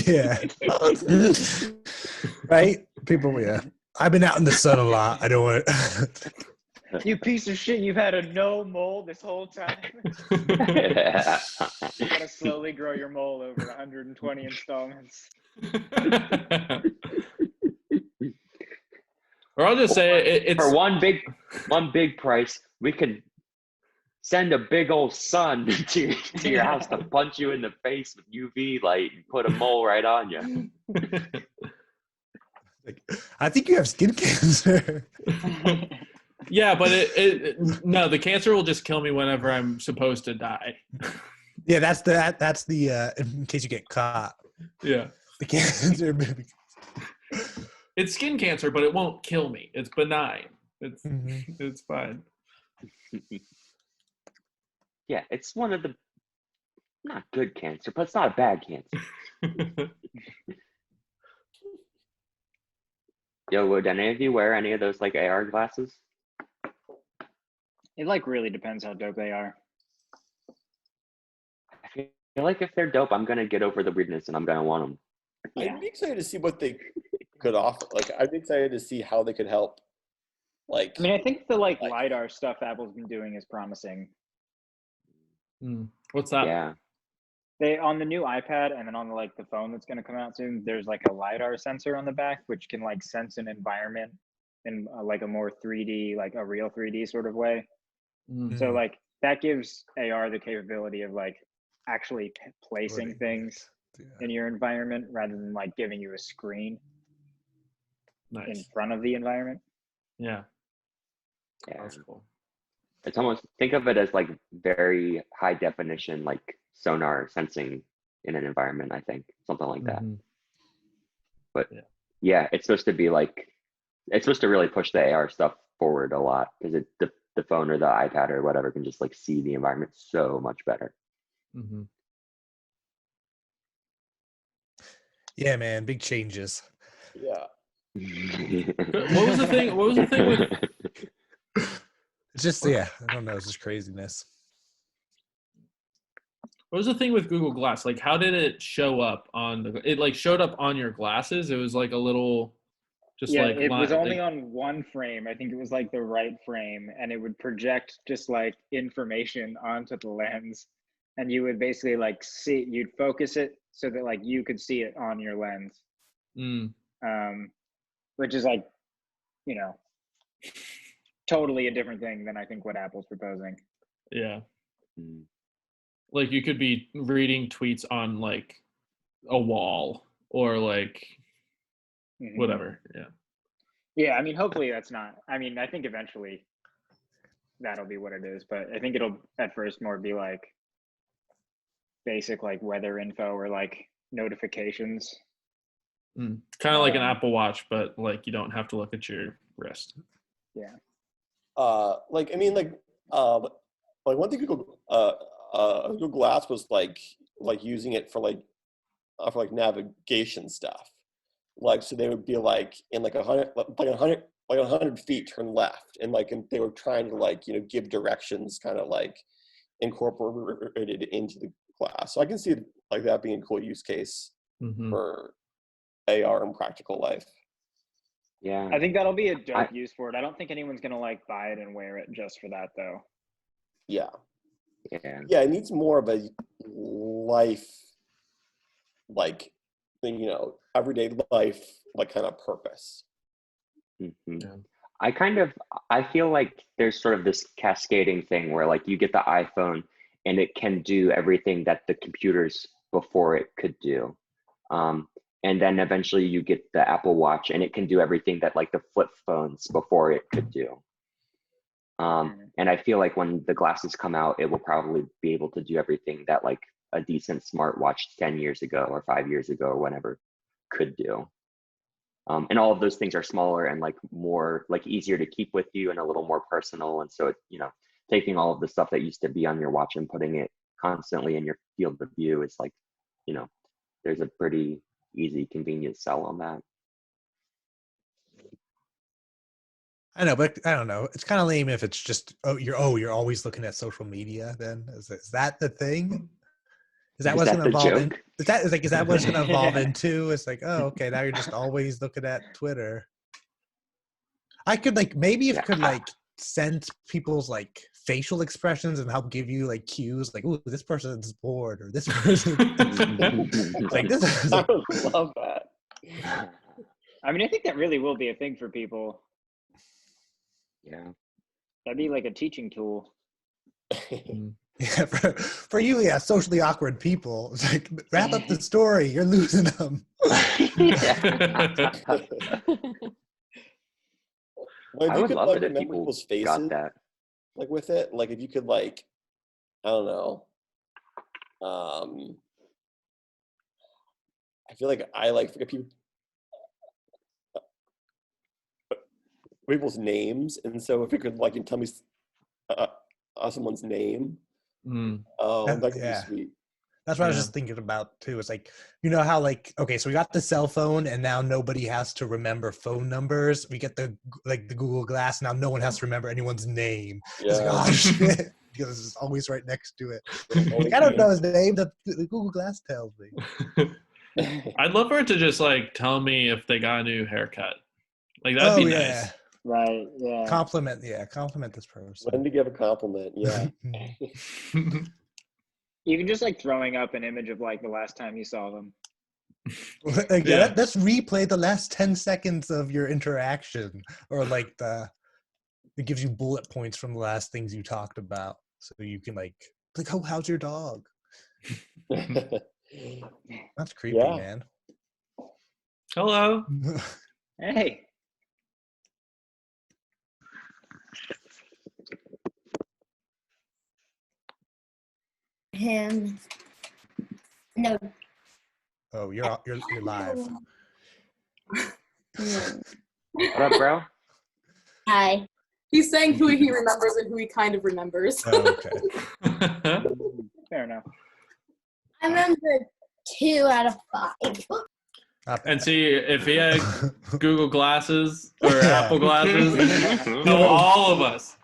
Yeah. Right? People, yeah. I've been out in the sun a lot. I don't want it. You piece of shit, you've had a no mole this whole time. You gotta slowly grow your mole over 120 installments. Or I'll just say it's for one big price, we can send a big old sun to your house to punch you in the face with UV light and put a mole right on you. I think you have skin cancer. Yeah, but no, the cancer will just kill me whenever I'm supposed to die. Yeah, that's the in case you get caught. Yeah. The cancer. It's skin cancer, but it won't kill me. It's benign. It's fine. Yeah, it's one of the not good cancer, but it's not a bad cancer. Yo, would any of you wear any of those like AR glasses? It like really depends how dope they are. I feel like if they're dope, I'm gonna get over the weirdness and I'm gonna want them. Yeah. I'd be excited to see what they could offer. Like, I'd be excited to see how they could help. Like, I mean, I think the like LiDAR stuff Apple's been doing is promising. What's that? Yeah. They on the new iPad and then on the phone that's going to come out soon. There's like a LiDAR sensor on the back, which can like sense an environment in like a more 3D, like a real 3D sort of way. So like that gives AR the capability of like actually placing things in your environment rather than like giving you a screen in front of the environment. Yeah. Yeah. That's cool. It's almost, think of it as like very high definition, like sonar sensing in an environment, I think, something like that. But yeah, it's supposed to be like, it's supposed to really push the AR stuff forward a lot because the phone or the iPad or whatever can just like see the environment so much better. Yeah, man, big changes. Yeah. What was the thing with It's just, yeah, I don't know, it's just craziness. What was the thing with Google Glass? Like, how did it show up it like showed up on your glasses? It was like a little, just yeah, like it was only on one frame. I think it was like the right frame, and it would project just like information onto the lens, and you would basically like you'd focus it so that like you could see it on your lens. Which is like, you know, totally a different thing than I think what Apple's proposing. Yeah. Like you could be reading tweets on like a wall or like whatever. Yeah. Yeah. I mean, hopefully that's not, I mean, I think eventually that'll be what it is, but I think it'll at first more be like basic, like weather info or like notifications. Kind of like an Apple Watch, but like you don't have to look at your wrist. Yeah. Like, I mean, like one thing Google Glass was like using it for like navigation stuff. Like, so they would be like in like 100 feet turn left, and they were trying to like, you know, give directions kind of like incorporated into the glass. So I can see like that being a cool use case for AR in practical life. Yeah. I think that'll be a dope use for it. I don't think anyone's going to like buy it and wear it just for that though. Yeah. Yeah. Yeah, it needs more of a life, like, you know, everyday life, like kind of purpose. Yeah. I feel like there's sort of this cascading thing where like you get the iPhone and it can do everything that the computers before it could do. And then eventually you get the Apple Watch and it can do everything that like the flip phones before it could do. And I feel like when the glasses come out, it will probably be able to do everything that like a decent smartwatch 10 years ago or 5 years ago or whatever could do. And all of those things are smaller and like more like easier to keep with you and a little more personal. And so it, you know, taking all of the stuff that used to be on your watch and putting it constantly in your field of view is like, you know, there's a pretty easy, convenient sell on that. I know, but I don't know. It's kind of lame if it's just you're always looking at social media. Then is that the thing? Is that what's going to evolve in? Is that what's going to evolve into? It's like, oh, okay, now you're just always looking at Twitter. I could like maybe if it could like sense people's like facial expressions and help give you like cues, like, oh, this person's bored or this person. Like this. I would love that. I mean, I think that really will be a thing for people. Yeah. That'd be like a teaching tool. Yeah, for you, yeah, socially awkward people. It's like, wrap up the story. You're losing them. Well, I would love it if remember people people's faces, got that. like with it, like if you could like, I don't know. I feel like I like forget people's names, and so if you could like tell me someone's name, that could be sweet. That's what I was just thinking about too. It's like, you know how like, okay, so we got the cell phone and now nobody has to remember phone numbers. We get the Google Glass. Now no one has to remember anyone's name. Yeah. It's like, oh shit, because it's always right next to it. Like, I don't know his name. The Google Glass tells me. I'd love for it to just like tell me if they got a new haircut. Like that'd be nice. Right. Yeah. Compliment this person. When to give a compliment? Yeah. Even just like throwing up an image of like the last time you saw them. Yeah, let's replay the last 10 seconds of your interaction, or like it gives you bullet points from the last things you talked about, so you can like, oh, how's your dog? That's creepy, Yeah. man. Hello. Hey. Him. No. Oh, you're live. What up, bro? Hi. He's saying who he remembers and who he kind of remembers. Oh, okay. Fair enough. I remember 2 out of 5. And see, if he had Google glasses or Yeah. Apple glasses, know all of us.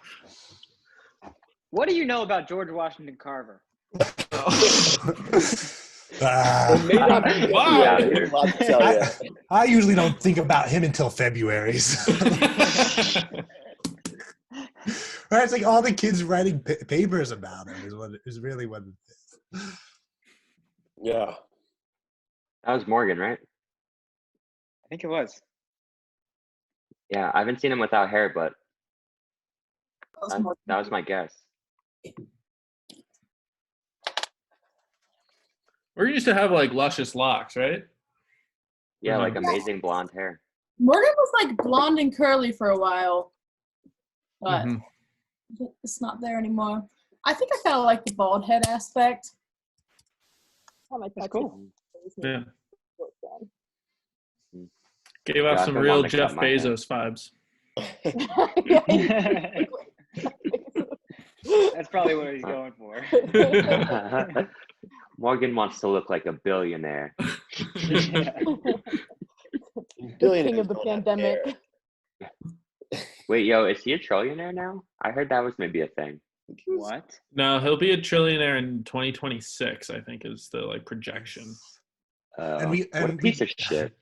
What do you know about George Washington Carver? It may not be Wow. I have a lot to tell you. I usually don't think about him until February. So. Right, it's like all the kids writing papers about him is really what it is. Yeah. That was Morgan, right? I think it was. Yeah, I haven't seen him without hair, but that was my guess. We used to have like luscious locks, right? Yeah, like amazing blonde hair. Morgan was like blonde and curly for a while, but Mhm. it's not there anymore. I think I kind of like the bald head aspect. I like That's that cool. too. Yeah. Hmm. Gave off Yeah, some I've been real wanting to cut Jeff my hair. Bezos vibes. That's probably what he's going for. Morgan wants to look like a billionaire. The Billionaires king of the don't have pandemic. hair. Wait, yo, is he a trillionaire now? I heard that was maybe a thing. What? No, he'll be a trillionaire in 2026, I think, is the like projection. What a piece of shit.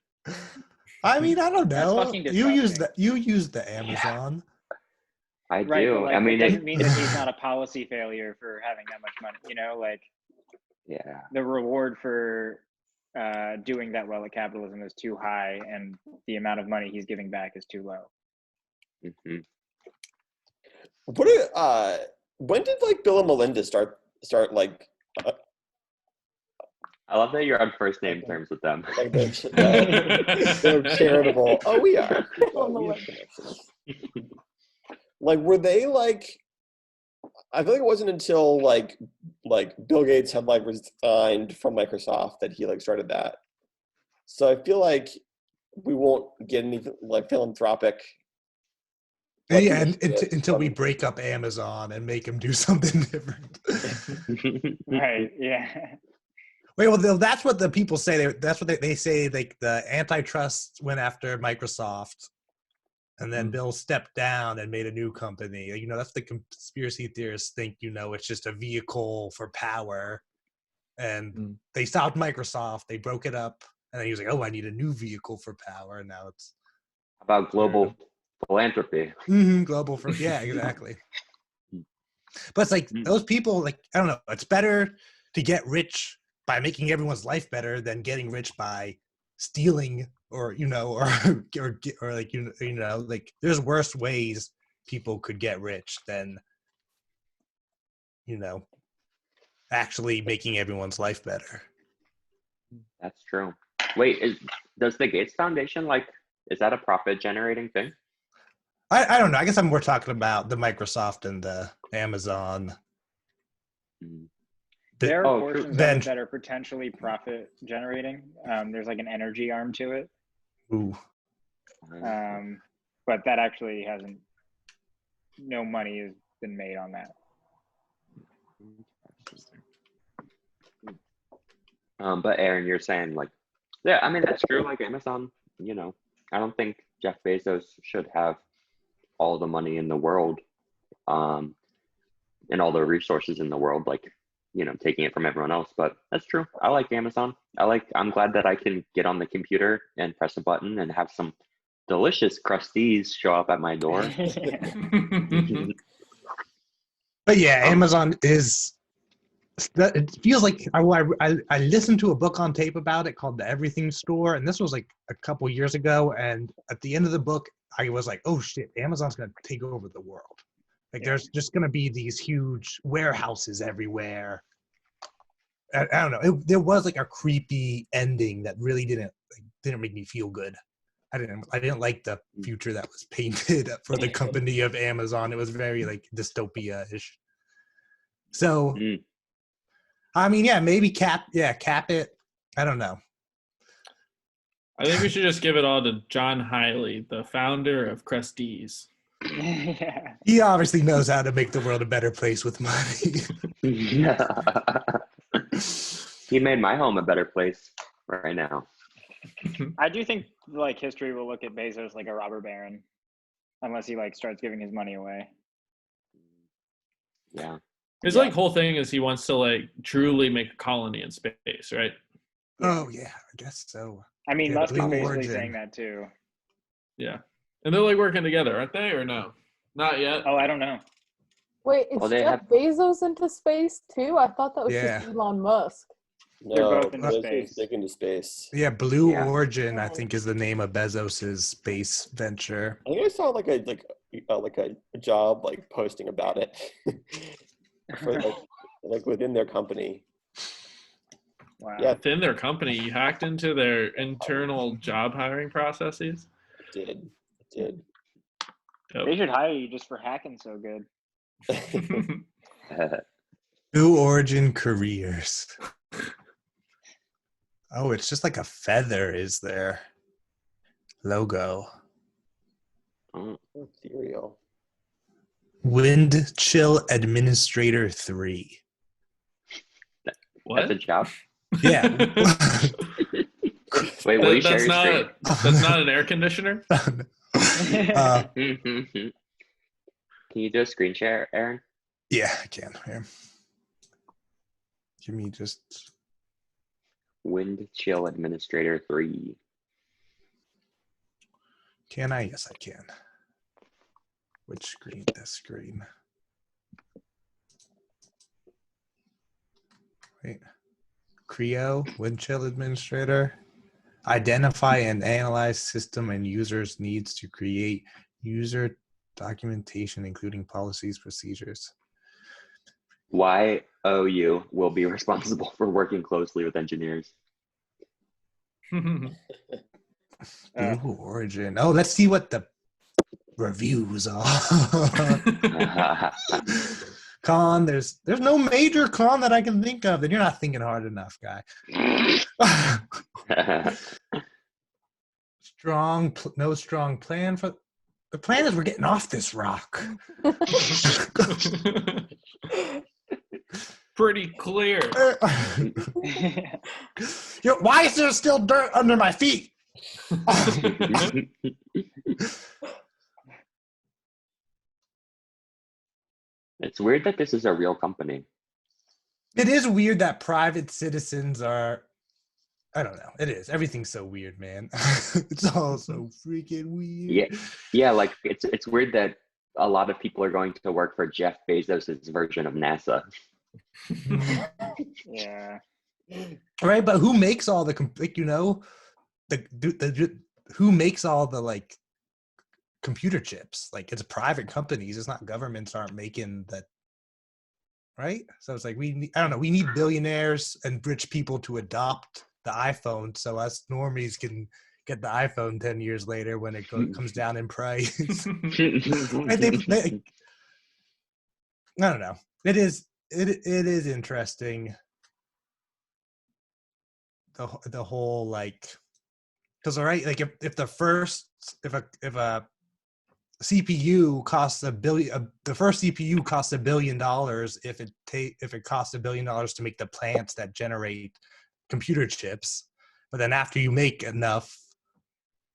I mean, I don't That's know. fucking You use disgusting. the Amazon. I Right, do. but like, I mean, it doesn't mean that he's not a policy failure for having that much money. You know, like yeah. the reward for doing that well at capitalism is too high, and the amount of money he's giving back is too low. Hmm. When did like Bill and Melinda start like I love that you're on first name terms with them. like they're charitable? Oh, we are. We have connections. Like, were they like? I feel like it wasn't until like Bill Gates had like resigned from Microsoft that he like started that. So I feel like we won't get anything like philanthropic. Like, Yeah, until we break up Amazon and make him do something different. Right? Yeah. Wait, well, that's what the people say. That's what they say. Like the antitrust went after Microsoft, and then Bill stepped down and made a new company. You know, that's the conspiracy theorists think. You know, it's just a vehicle for power, and they stopped Microsoft. They broke it up, and then he was like, "Oh, I need a new vehicle for power." And now it's About global philanthropy. global for exactly. But it's like those people, like, I don't know. It's better to get rich by making everyone's life better than getting rich by stealing or like like there's worse ways people could get rich than actually making everyone's life better. That's true. Wait, does the Gates Foundation is that a profit generating thing? I don't know. I guess I'm more talking about the Microsoft and the Amazon. There are portions of then it that are potentially profit generating. There's like an energy arm to it. Ooh. But that actually hasn't. No money has been made on that. But Aaron, you're saying yeah, I mean that's true. Like Amazon, I don't think Jeff Bezos should have all the money in the world, and all the resources in the world, taking it from everyone else. But that's true. I like Amazon. I'm glad that I can get on the computer and press a button and have some delicious Krusteaz show up at my door. But yeah, Amazon is it feels like I listened to a book on tape about it called The Everything Store, and this was like a couple years ago. And at the end of the book, I was like, "Oh shit, Amazon's gonna take over the world. Like, there's just gonna be these huge warehouses everywhere." I don't know. There was like a creepy ending that really didn't make me feel good. I didn't like the future that was painted for the company of Amazon. It was very like dystopia-ish. So, I mean, yeah, maybe cap it. I don't know. I think we should just give it all to John Hiley, the founder of Krusteaz. Yeah. He obviously knows how to make the world a better place with money. He made my home a better place right now. I do think like history will look at Bezos like a robber baron, unless he like starts giving his money away. Yeah. His like whole thing is he wants to like truly make a colony in space, right? Oh yeah, I guess so. I mean, Yeah, Musk is Blue basically Origin. saying that too. Yeah. And they're like working together, aren't they? Or no? Not yet. Oh, I don't know. Wait, is Jeff Bezos into space too? I thought that was just Elon Musk. No, They're both into space. They're into space. Yeah, Blue Origin, I think, is the name of Bezos's space venture. I think I saw like a job like posting about it for like within their company. Wow. Yeah, Within their company, you hacked into their internal job hiring processes. It did. Yep. They should hire you just for hacking so good. Blue Origin careers. Oh, it's just like a feather is their logo. Cereal. Wind Chill Administrator 3. What? That's a job? Yeah. Wait, will you share your screen? That's not an air conditioner? Can you do a screen share, Aaron? Yeah, I can. Here. Give me just... Wind Chill Administrator 3. Can I? Yes, I can. Which screen? This screen. Wait. Creo, Wind Chill Administrator. Identify and analyze system and users' needs to create user documentation, including policies, procedures. YOU will be responsible for working closely with engineers. Blue Origin. Oh, let's see what the reviews are. Con, there's no major con that I can think of. Then you're not thinking hard enough, guy. No strong plan for. The plan is we're getting off this rock. Pretty clear. Why is there still dirt under my feet? It's weird that this is a real company. It is weird that private citizens are. I don't know. It is. Everything's so weird, man. It's all so freaking weird. Yeah. Like it's weird that a lot of people are going to work for Jeff Bezos' version of NASA. Yeah. Right, but who makes all the who makes all the like computer chips? Like, it's private companies. It's not governments aren't making that. Right, so it's like we need billionaires and rich people to adopt the iPhone, so us normies can get the iPhone 10 years later when it comes down in price. I don't know. It is interesting. The whole like, because like if a CPU costs $1 billion, the first CPU costs $1 billion. If it costs $1 billion to make the plants that generate computer chips, but then after you make enough,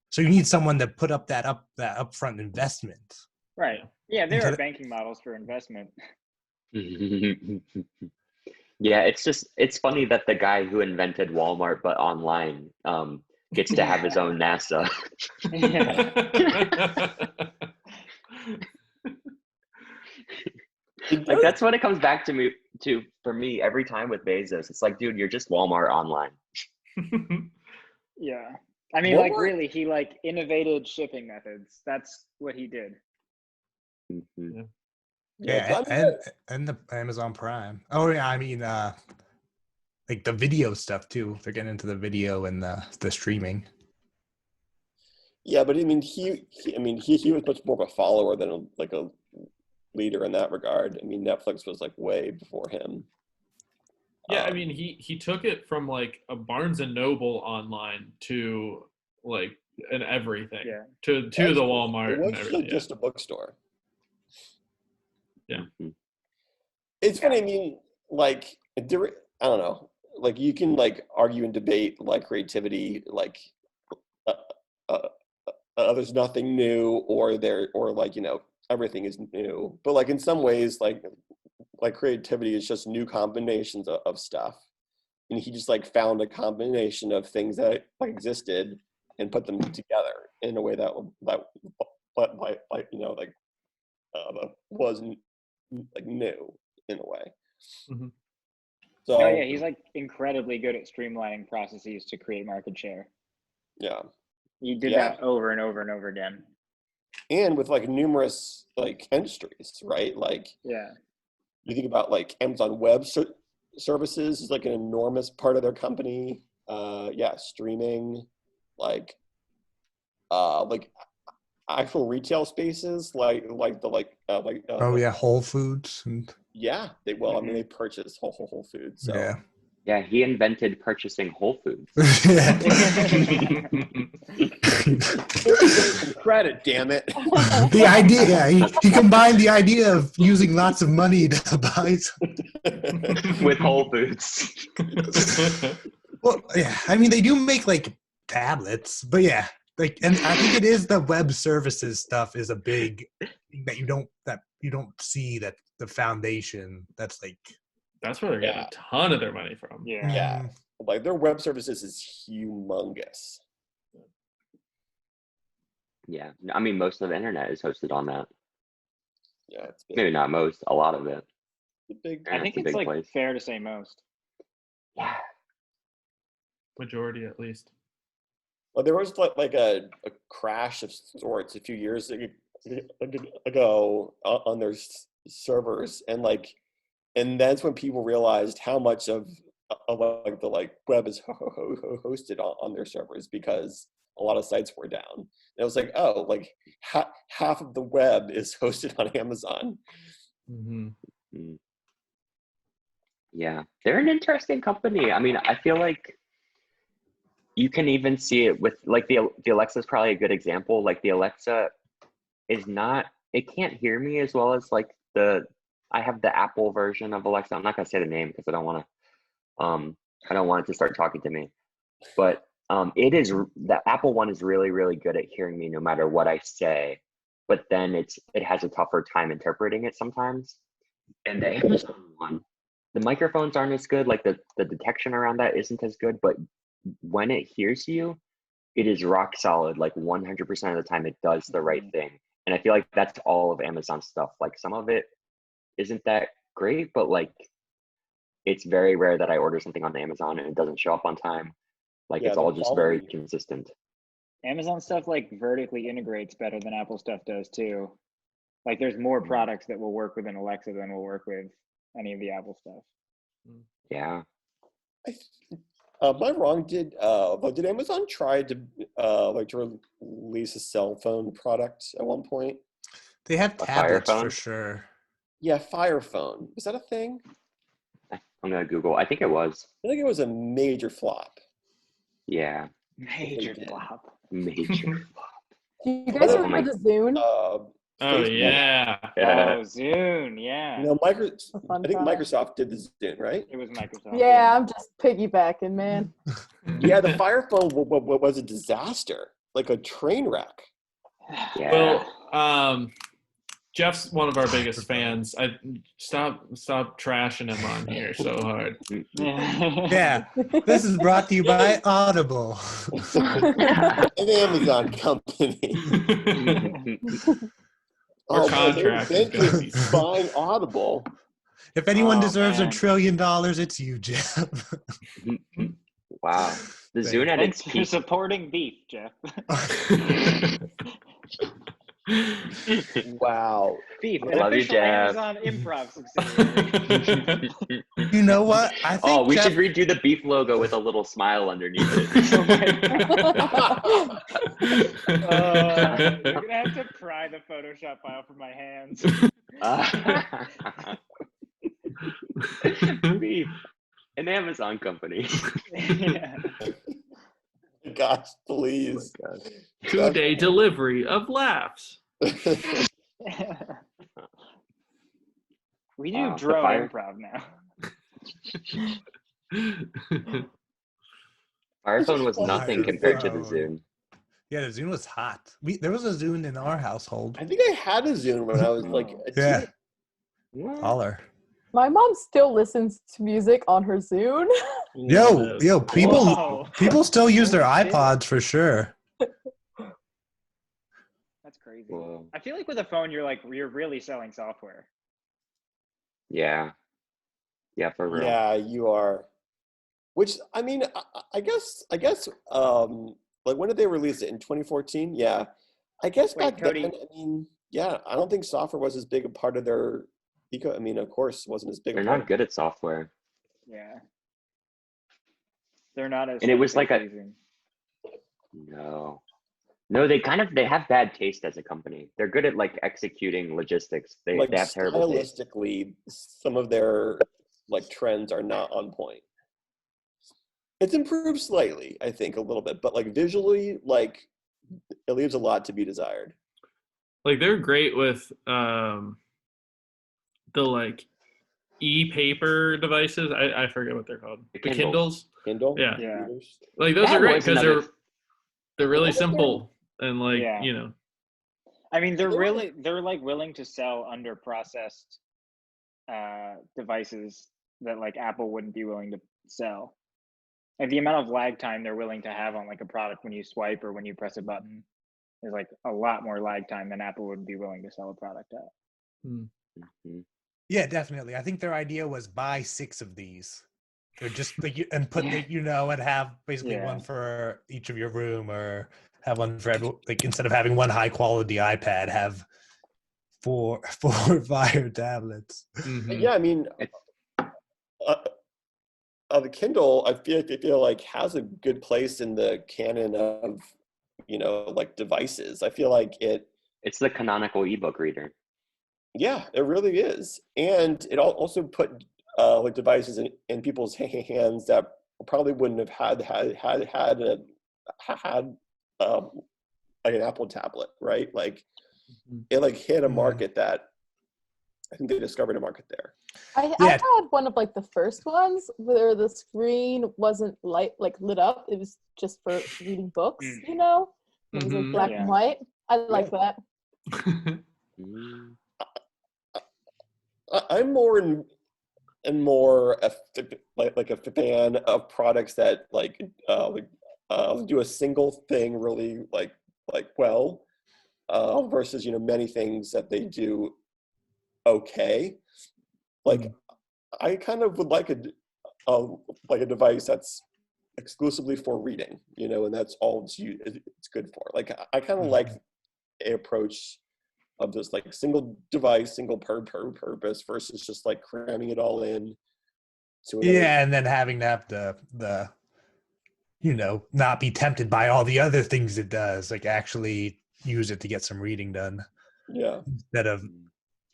so you need someone to put up that upfront investment. Right. Yeah, there are banking models for investment. Yeah, it's funny that the guy who invented Walmart but online gets to have his own NASA. Like, that's what it comes back to too, for me, every time with Bezos, it's like, dude, you're just Walmart online. Yeah. I mean, like, really, he like innovated shipping methods. That's what he did. Mm-hmm. And the Amazon Prime. Oh yeah, I mean, like the video stuff too. They're getting into the video and the streaming. Yeah, but I mean, he was much more of a follower than a leader in that regard. I mean, Netflix was like way before him. Yeah, I mean, he took it from like a Barnes and Noble online to like an everything. Yeah. To the Walmart. It was and everything. just a bookstore. Yeah. It's funny. I mean, like, I don't know. Like, you can like argue and debate like creativity, like there's nothing new, or like, you know, everything is new. But like in some ways, like creativity is just new combinations of stuff, and he just like found a combination of things that like existed and put them together in a way that you know, like wasn't like new in a way. Mm-hmm. So yeah, he's like incredibly good at streamlining processes to create market share. Yeah, he did that over and over and over again, and with like numerous like industries, right? Like, yeah, you think about like Amazon Web Services is like an enormous part of their company. Streaming, like actual retail spaces, Whole Foods and they purchase Whole Foods. So. Yeah, he invented purchasing Whole Foods. Credit, damn it. The idea, he combined the idea of using lots of money to buy something with Whole Foods. Well, yeah, I mean, they do make like tablets, but yeah, like, and I think it is the web services stuff is a big thing that you don't see, that the foundation that's like. That's where they're getting a ton of their money from. Yeah. Like their web services is humongous. Yeah. I mean, most of the internet is hosted on that. Yeah. It's big. Maybe not most, a lot of it. I think it's like place. fair to say most. Yeah. Majority, at least. Well, there was like a crash of sorts a few years ago on their servers, and that's when people realized how much of like the web is hosted on their servers, because a lot of sites were down. And it was like, oh, like half of the web is hosted on Amazon. Mm-hmm. Yeah, they're an interesting company. I mean, I feel like you can even see it with like the Alexa is probably a good example. Like the Alexa is not, it can't hear me as well as like I have the Apple version of Alexa. I'm not gonna say the name because I don't want it to start talking to me. But the Apple one is really, really good at hearing me no matter what I say. But then it has a tougher time interpreting it sometimes. And the Amazon one, the microphones aren't as good. Like the detection around that isn't as good. But when it hears you, it is rock solid. Like 100% of the time, it does the right thing. And I feel like that's all of Amazon stuff. Like some of it isn't that great, but like it's very rare that I order something on Amazon and it doesn't show up on time. Like it's all just very consistent. Amazon stuff like vertically integrates better than Apple stuff does too. Like there's more products that will work with an Alexa than will work with any of the Apple stuff. Yeah. Am I wrong? Did Amazon try to release a cell phone product at one point? They have tablets for sure. Yeah, Fire Phone. Was that a thing? I'm gonna Google. I think it was. I think it was a major flop. Yeah. Major flop. Major flop. Do you guys remember the Zune? Oh yeah. Oh, Zune, yeah. You know, I think Microsoft did the Zune, right? It was Microsoft. Yeah, I'm just piggybacking, man. Yeah, the Fire Phone was a disaster, like a train wreck. Yeah. Well, Jeff's one of our biggest fans. I stop trashing him on here so hard. Yeah, this is brought to you by Audible, an Amazon company. Our contract is going to be buying Audible. If anyone Oh, deserves man. $1 trillion, it's you, Jeff. Wow. The Zune at its Thanks for peak. supporting beef, Jeff. Wow. Beef, an Love you, official Jeff. Amazon Improv subsidiary. You know what? I think Oh, we Jeff, should redo the beef logo with a little smile underneath it. Oh my God. You're gonna have to pry the Photoshop file from my hands. Beef. An Amazon company. Yeah. Gosh, please. Oh my God. 2-day delivery of laughs. We do Wow, the drone fire- improv now. Firephone was Fire nothing compared to the phone. Zune. yeah, the Zune was hot. There was a Zune in our household. I think I had a Zune when I was like a Yeah, teenager. holler. My mom still listens to music on her Zune. Yo, people Whoa. still use their Holy shit. iPods for sure. That's crazy. Whoa. I feel like with a phone, you're really selling software. Yeah. Yeah, for real. Yeah, you are. Which I mean, I guess like when did they release it? In 2014? Yeah. I guess Wait, back Cody. then, I mean, yeah, I don't think software was as big a part of their eco. I mean, of course, it wasn't as big They're a part. not good at software. Yeah. They're not as And it was like a- pleasing. No. No, they have bad taste as a company. They're good at like executing logistics. They Like have terrible taste. stylistically, some of their like trends are not on point. It's improved slightly, I think, a little bit, but like visually, like it leaves a lot to be desired. Like they're great with the like e-paper devices. I forget what they're called. The The Kindles. Kindles. Kindle, Yeah. Yeah. computers. Like those That are great was because another- they're really I think they're- simple and like Yeah. you know. I mean, they're They like willing to sell under processed devices that like Apple wouldn't be willing to sell. Like the amount of lag time they're willing to have on like a product when you swipe or when you press a button is like a lot more lag time than Apple would be willing to sell a product at. Mhm. Yeah, definitely. I think their idea was buy 6 of these. They're just like and put the, and have basically Yeah. one for each of your room, or have one for every, like instead of having one high quality iPad, have four Fire tablets. Mhm. Yeah, I mean, the Kindle, I feel like has a good place in the canon of, like devices. I feel like It's the canonical ebook reader. yeah, it really is, and it also put like devices in people's hands that probably wouldn't have had like an Apple tablet, right? Like it like hit a market that I think they discovered a market there. I had one of like the first ones where the screen wasn't lit up. It was just for reading books, It was like black and white. I like that. Mm. I'm more and more like a fan of products that do a single thing really like well versus many things that they do okay. Like I kind of would like a device that's exclusively for reading, and that's all it's good for. Like I kind of like a approach of this like single device, single purpose versus just like cramming it all in. Yeah, and then having to have the not be tempted by all the other things it does, like actually use it to get some reading done. Yeah. Instead of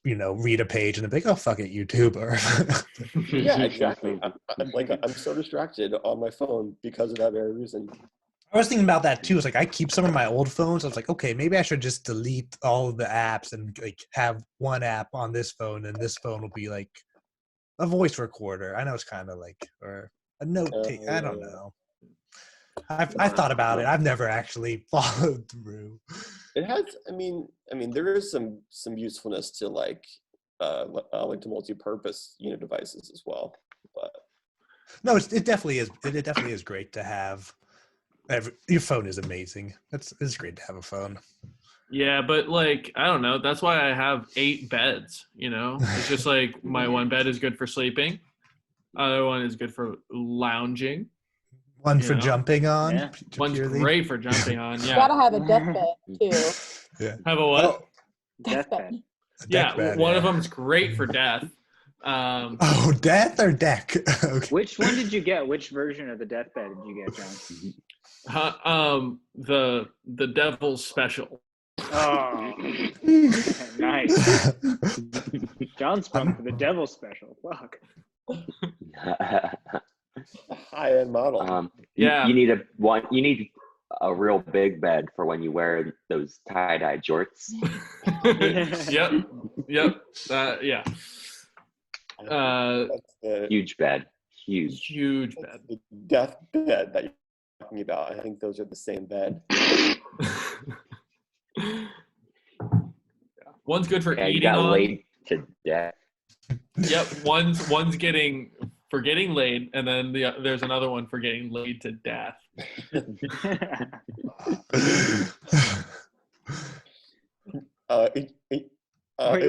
read a page and then be like, oh fuck it, YouTuber. Yeah, exactly. I'm so distracted on my phone because of that very reason. I was thinking about that too. It's like I keep some of my old phones. I was like, okay, maybe I should just delete all of the apps and like have one app on this phone, and this phone will be like a voice recorder. I know it's kind of like, or a note take. I don't know. I've thought about it. I've never actually followed through. It has. I mean, there is some usefulness to like to multi-purpose devices as well. But no, it definitely is. It definitely is great to have. Your phone is amazing. It's great to have a phone. Yeah, but like I don't know. That's why I have 8 beds. You know, it's just like my one bed is good for sleeping, other one is good for lounging. One for jumping on. Yeah. One's great for jumping on. You Yeah. gotta have a deathbed too. Yeah. Have a what? Oh, Deathbed. Yeah, bed, one yeah. of them's great for death. Oh, death or deck? Okay. Which one did you get? Which version of the deathbed did you get, John? The devil's special. Oh, nice. John sprung for the devil special. Fuck. High-end model. Yeah. You need a real big bed for when you wear those tie-dye jorts. Yep. Yeah. That's the Huge bed. Huge. bed. the death bed that you're talking about. I think those are the same bed. One's good for Yeah, you eating got on. laid to death. Yep, one's getting for getting laid, and then there's another one for getting laid to death.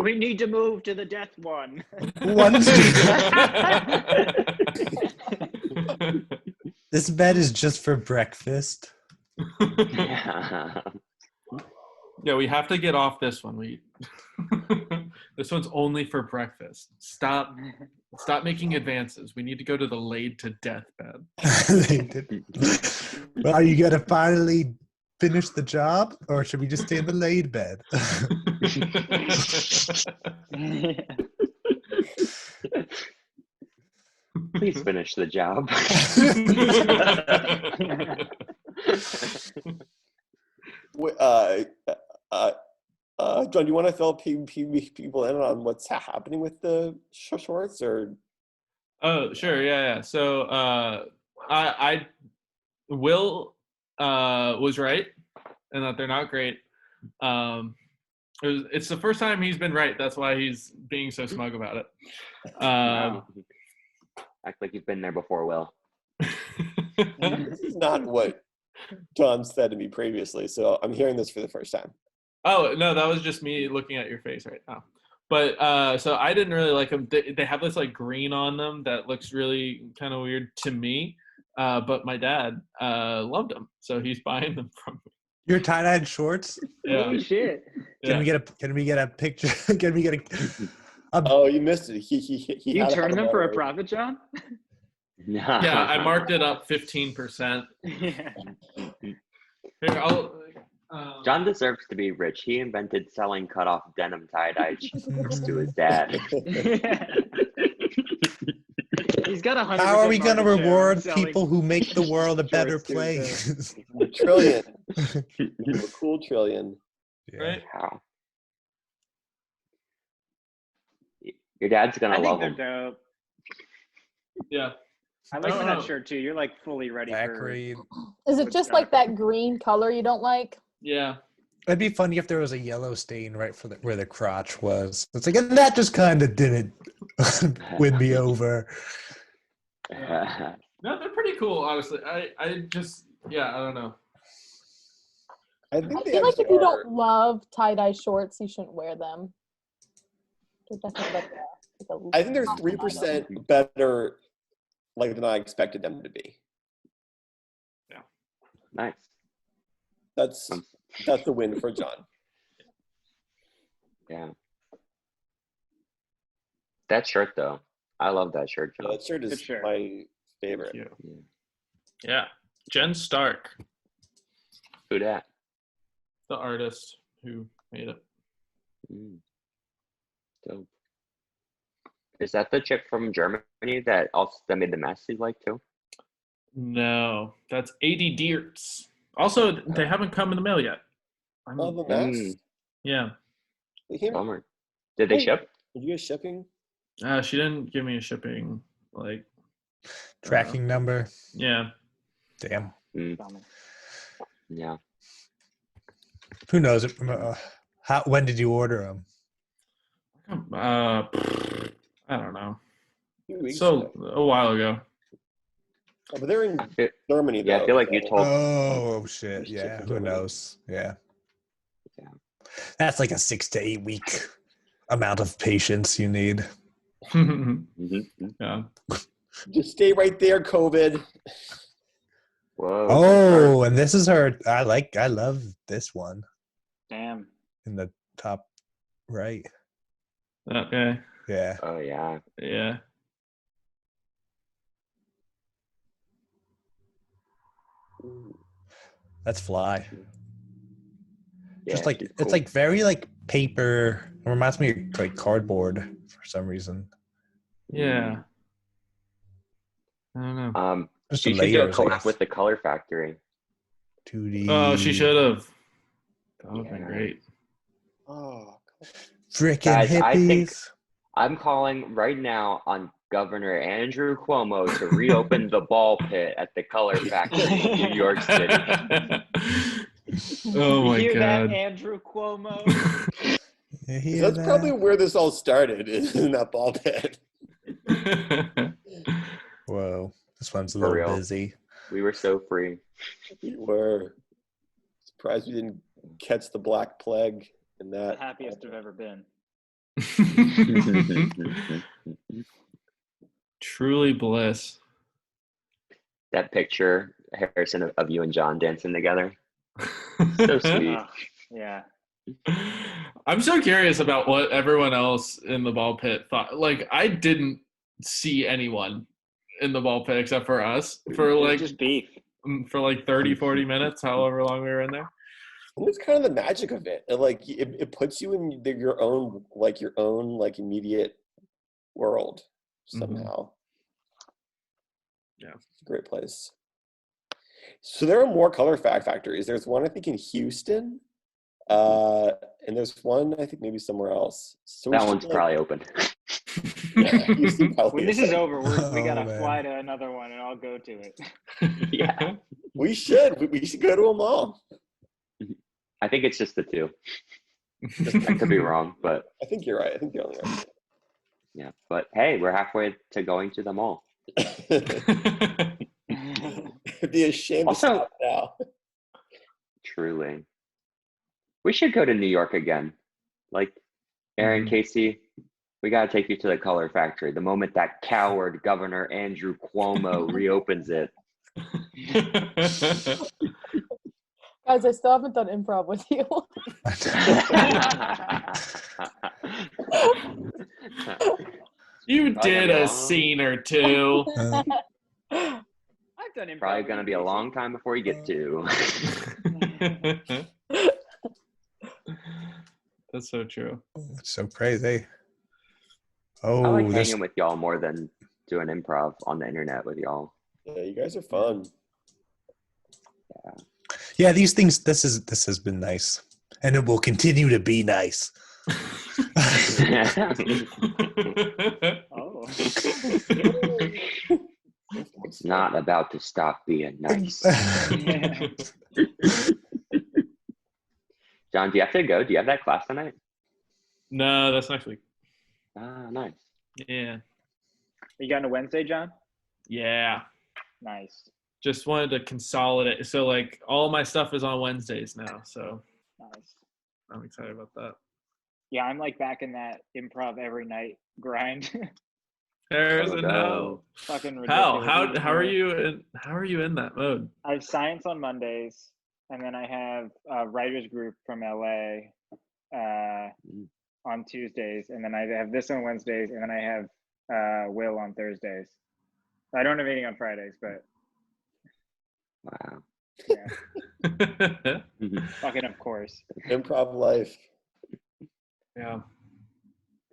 We need to move to the death one. This bed is just for breakfast. Yeah, we have to get off this one. This one's only for breakfast. Stop making advances. We need to go to the laid to death bed. Well, are you gonna finally finish the job, or should we just stay in the laid bed? Please finish the job. John, do you want to fill people in on what's happening with the shorts, or? Oh, sure, yeah. So I Will was right, and that they're not great. It's the first time he's been right. That's why he's being so smug about it. Act like you've been there before, Will. This is not what John said to me previously, so I'm hearing this for the first time. Oh, no, that was just me looking at your face right now. But so I didn't really like them. They have this like green on them that looks really kind of weird to me. But my dad loved them, so he's buying them from me. Your tie-dyed shorts? Yeah. Holy shit. Can we get a picture? Can we get a? Oh, you missed it. He You had turned them for a already. profit, John? Yeah, I marked it up 15%. Yeah. Here, John deserves to be rich. He invented selling cut-off denim tie-dye shorts to his dad. He's got 100%. How are we going to market share reward selling people who make the world a better shorts to place? A trillion. A cool trillion. right? How? Your dad's I gonna think love they're him. dope. Yeah. I like I don't that know. shirt too. You're like fully ready for. Agreed. Is it just like that green color you don't like? Yeah. It'd be funny if there was a yellow stain right for where the crotch was. It's like, and that just kind of didn't win me over. No, they're pretty cool, honestly. I just, yeah, I don't know. I I think they feel like if actually you are. don't love tie-dye shorts, you shouldn't wear them. They're definitely like a I think they're 3% better, like than I expected them to be. Nice. That's the win for John. Yeah. That shirt, though. I love that shirt, Yeah, John. that shirt Good is shirt. my favorite. Cute. Yeah. Jen Stark, Who dat? the artist who made it. Dope. Is that the chick from Germany that made the mask you like too? No, that's AD Diertz. Also, they haven't come in the mail yet. Oh, the mask. Yeah. They came. Bummer. Did they ship? Are you guys shipping? She didn't give me a shipping, like, Tracking number. yeah. Damn. Yeah. Who knows? When did you order them? I don't know. A few weeks So, ago. a while ago. Oh, but they're in feel- Germany. Yeah, though, I feel like you so- told. Oh shit! Yeah, who knows? Yeah. That's like a 6 to 8 week amount of patience you need. Yeah. Just stay right there, COVID. Whoa. Oh, and this is her. I love this one Damn. in the top right. Okay. Yeah. Oh yeah. Yeah. That's fly. Yeah, Just like she's it's cool. like very like paper. It reminds me of like cardboard for some reason. Yeah. I don't know. Just She the should do a layers, I collab guess. with the Color Factory. 2D. Oh, she should have. That would have been Yeah. great. Oh, Freaking Guys, hippies. I think I'm calling right now on Governor Andrew Cuomo to reopen the ball pit at the Color Factory in New York City. Oh You my hear that, god. Andrew Cuomo? You hear that's that? probably where this all started, in that ball pit. Whoa, this one's a For little real. busy. We were so free. We were surprised we didn't catch the Black Plague in The that. happiest I've ever been. Truly bliss. That picture, Harrison, of you and John dancing together. So sweet. Yeah. I'm so curious about what everyone else in the ball pit thought. Like, I didn't see anyone in the ball pit except for us for It was like just beef. 30, 40 minutes, however long we were in there. And it's kind of the magic of it. It puts you in your own immediate world somehow. Yeah. It's a great place. So there are more color factories. There's one I think in Houston, and there's one I think maybe somewhere else. So That one's probably open. Yeah, Houston probably When this is over, we Oh, gotta man. fly to another one, and I'll go to it. Yeah. We should go to them all. I think it's just the two. I could be wrong, but I think you're right. I think you're only right. yeah. But hey, we're halfway to going to them all. It'd be a shame Also- to stop now. Truly. We should go to New York again. Like, Aaron, Casey, we got to take you to the Color Factory. The moment that coward Governor Andrew Cuomo reopens it. Guys, I still haven't done improv with you. You Probably did gonna be a long. scene or two. I've done improv. Probably going to be a long time before you get to. That's so true. It's so crazy. I Oh, like this hanging with y'all more than doing improv on the internet with y'all. Yeah, you guys are fun. yeah, these things. This has been nice, and it will continue to be nice. Oh. It's not about to stop being nice. John, do you have to go? Do you have that class tonight? No, that's next week. Ah, nice. Yeah. You got a Wednesday, John? Yeah. Nice. Just wanted to consolidate. So, like, all my stuff is on Wednesdays now. So, Nice. I'm excited about that. Yeah, I'm like back in that improv every night grind. There's Oh, a no. no. Fucking ridiculous. How are you in that mode? I have science on Mondays, and then I have a writers group from LA on Tuesdays, and then I have this on Wednesdays, and then I have Will on Thursdays. I don't have anything on Fridays, but Wow. yeah, fucking of course. Improv life. Yeah.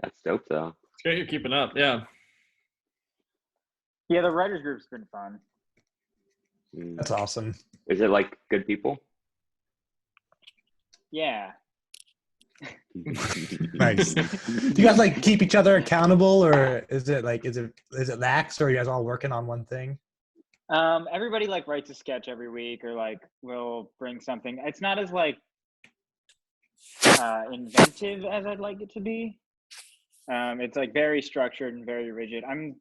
That's dope, though. It's great you're keeping up. Yeah. Yeah, the writers group's been fun. Mm. That's awesome. Is it like good people? Yeah. Nice. Do you guys like keep each other accountable, or is it lax, or are you guys all working on one thing? Everybody like writes a sketch every week, or like will bring something. It's not as like inventive as I'd like it to be. It's like very structured and very rigid. I'm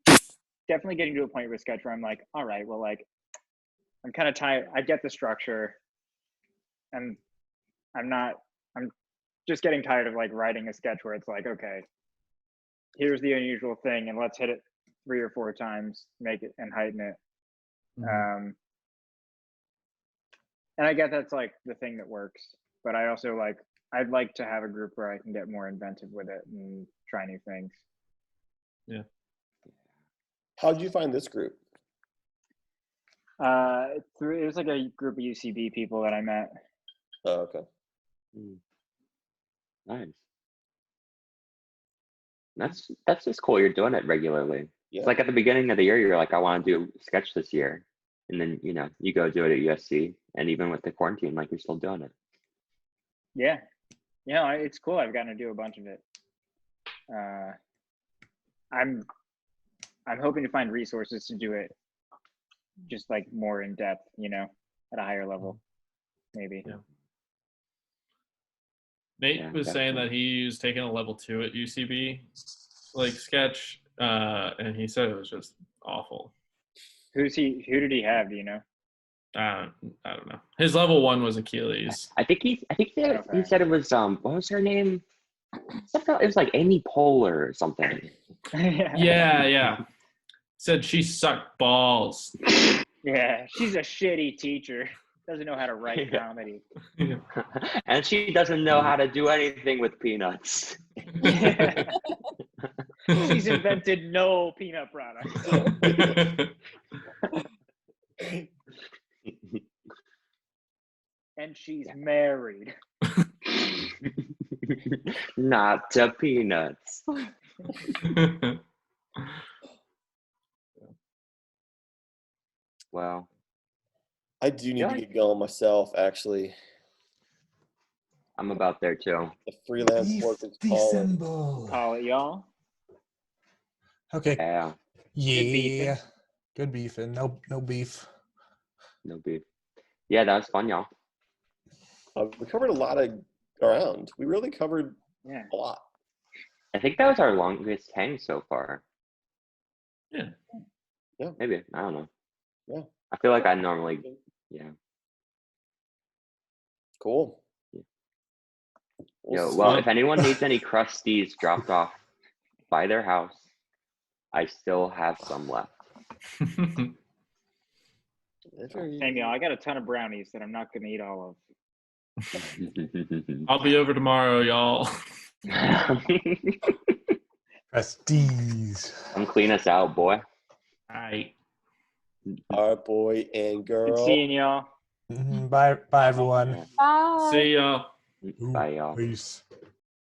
definitely getting to a point with sketch where I'm like, all right, well, like I'm kind of tired. I get the structure, and I'm just getting tired of like writing a sketch where it's like, okay, here's the unusual thing, and let's hit it 3 or 4 times, make it and heighten it. And I get that's like the thing that works, but I also like, I'd like to have a group where I can get more inventive with it and try new things. Yeah. How did you find this group? It was like a group of UCB people that I met. Oh, okay. Nice. That's just cool. You're doing it regularly. Yeah. It's like at the beginning of the year, you're like, I want to do sketch this year, and then you go do it at USC, and even with the quarantine, like you're still doing it. Yeah, it's cool. I've gotten to do a bunch of it. I'm hoping to find resources to do it just like more in depth, at a higher level, maybe. Yeah. Nate was saying that he was taking a level 2 at UCB, like sketch, and he said it was just awful. Who did he have? Do you know? I don't know. His level 1 was Achilles. I think he said it was what was her name? It was like Amy Poehler or something. Yeah. Said she sucked balls. Yeah, she's a shitty teacher. Doesn't know how to write comedy. And she doesn't know how to do anything with peanuts. She's invented no peanut products. And she's married. Not to peanuts. Well, I do need to get going myself, actually. I'm about there too. The freelance work is calling. Call it, y'all. Okay. Yeah. Good beefing. No beef. No beef. Yeah, that was fun, y'all. We covered a lot of ground. We really covered a lot. I think that was our longest hang so far. Yeah. Maybe. I don't know. Yeah. I feel like I normally, Cool. Well, if anyone needs any Krusteaz dropped off by their house, I still have some left. Same, y'all. I got a ton of brownies that I'm not going to eat all of. I'll be over tomorrow, y'all. Krusteaz. Come clean us out, boy. All right. All right, boy and girl. Good seeing y'all. Bye, everyone. Bye. See y'all. Bye, y'all. Peace.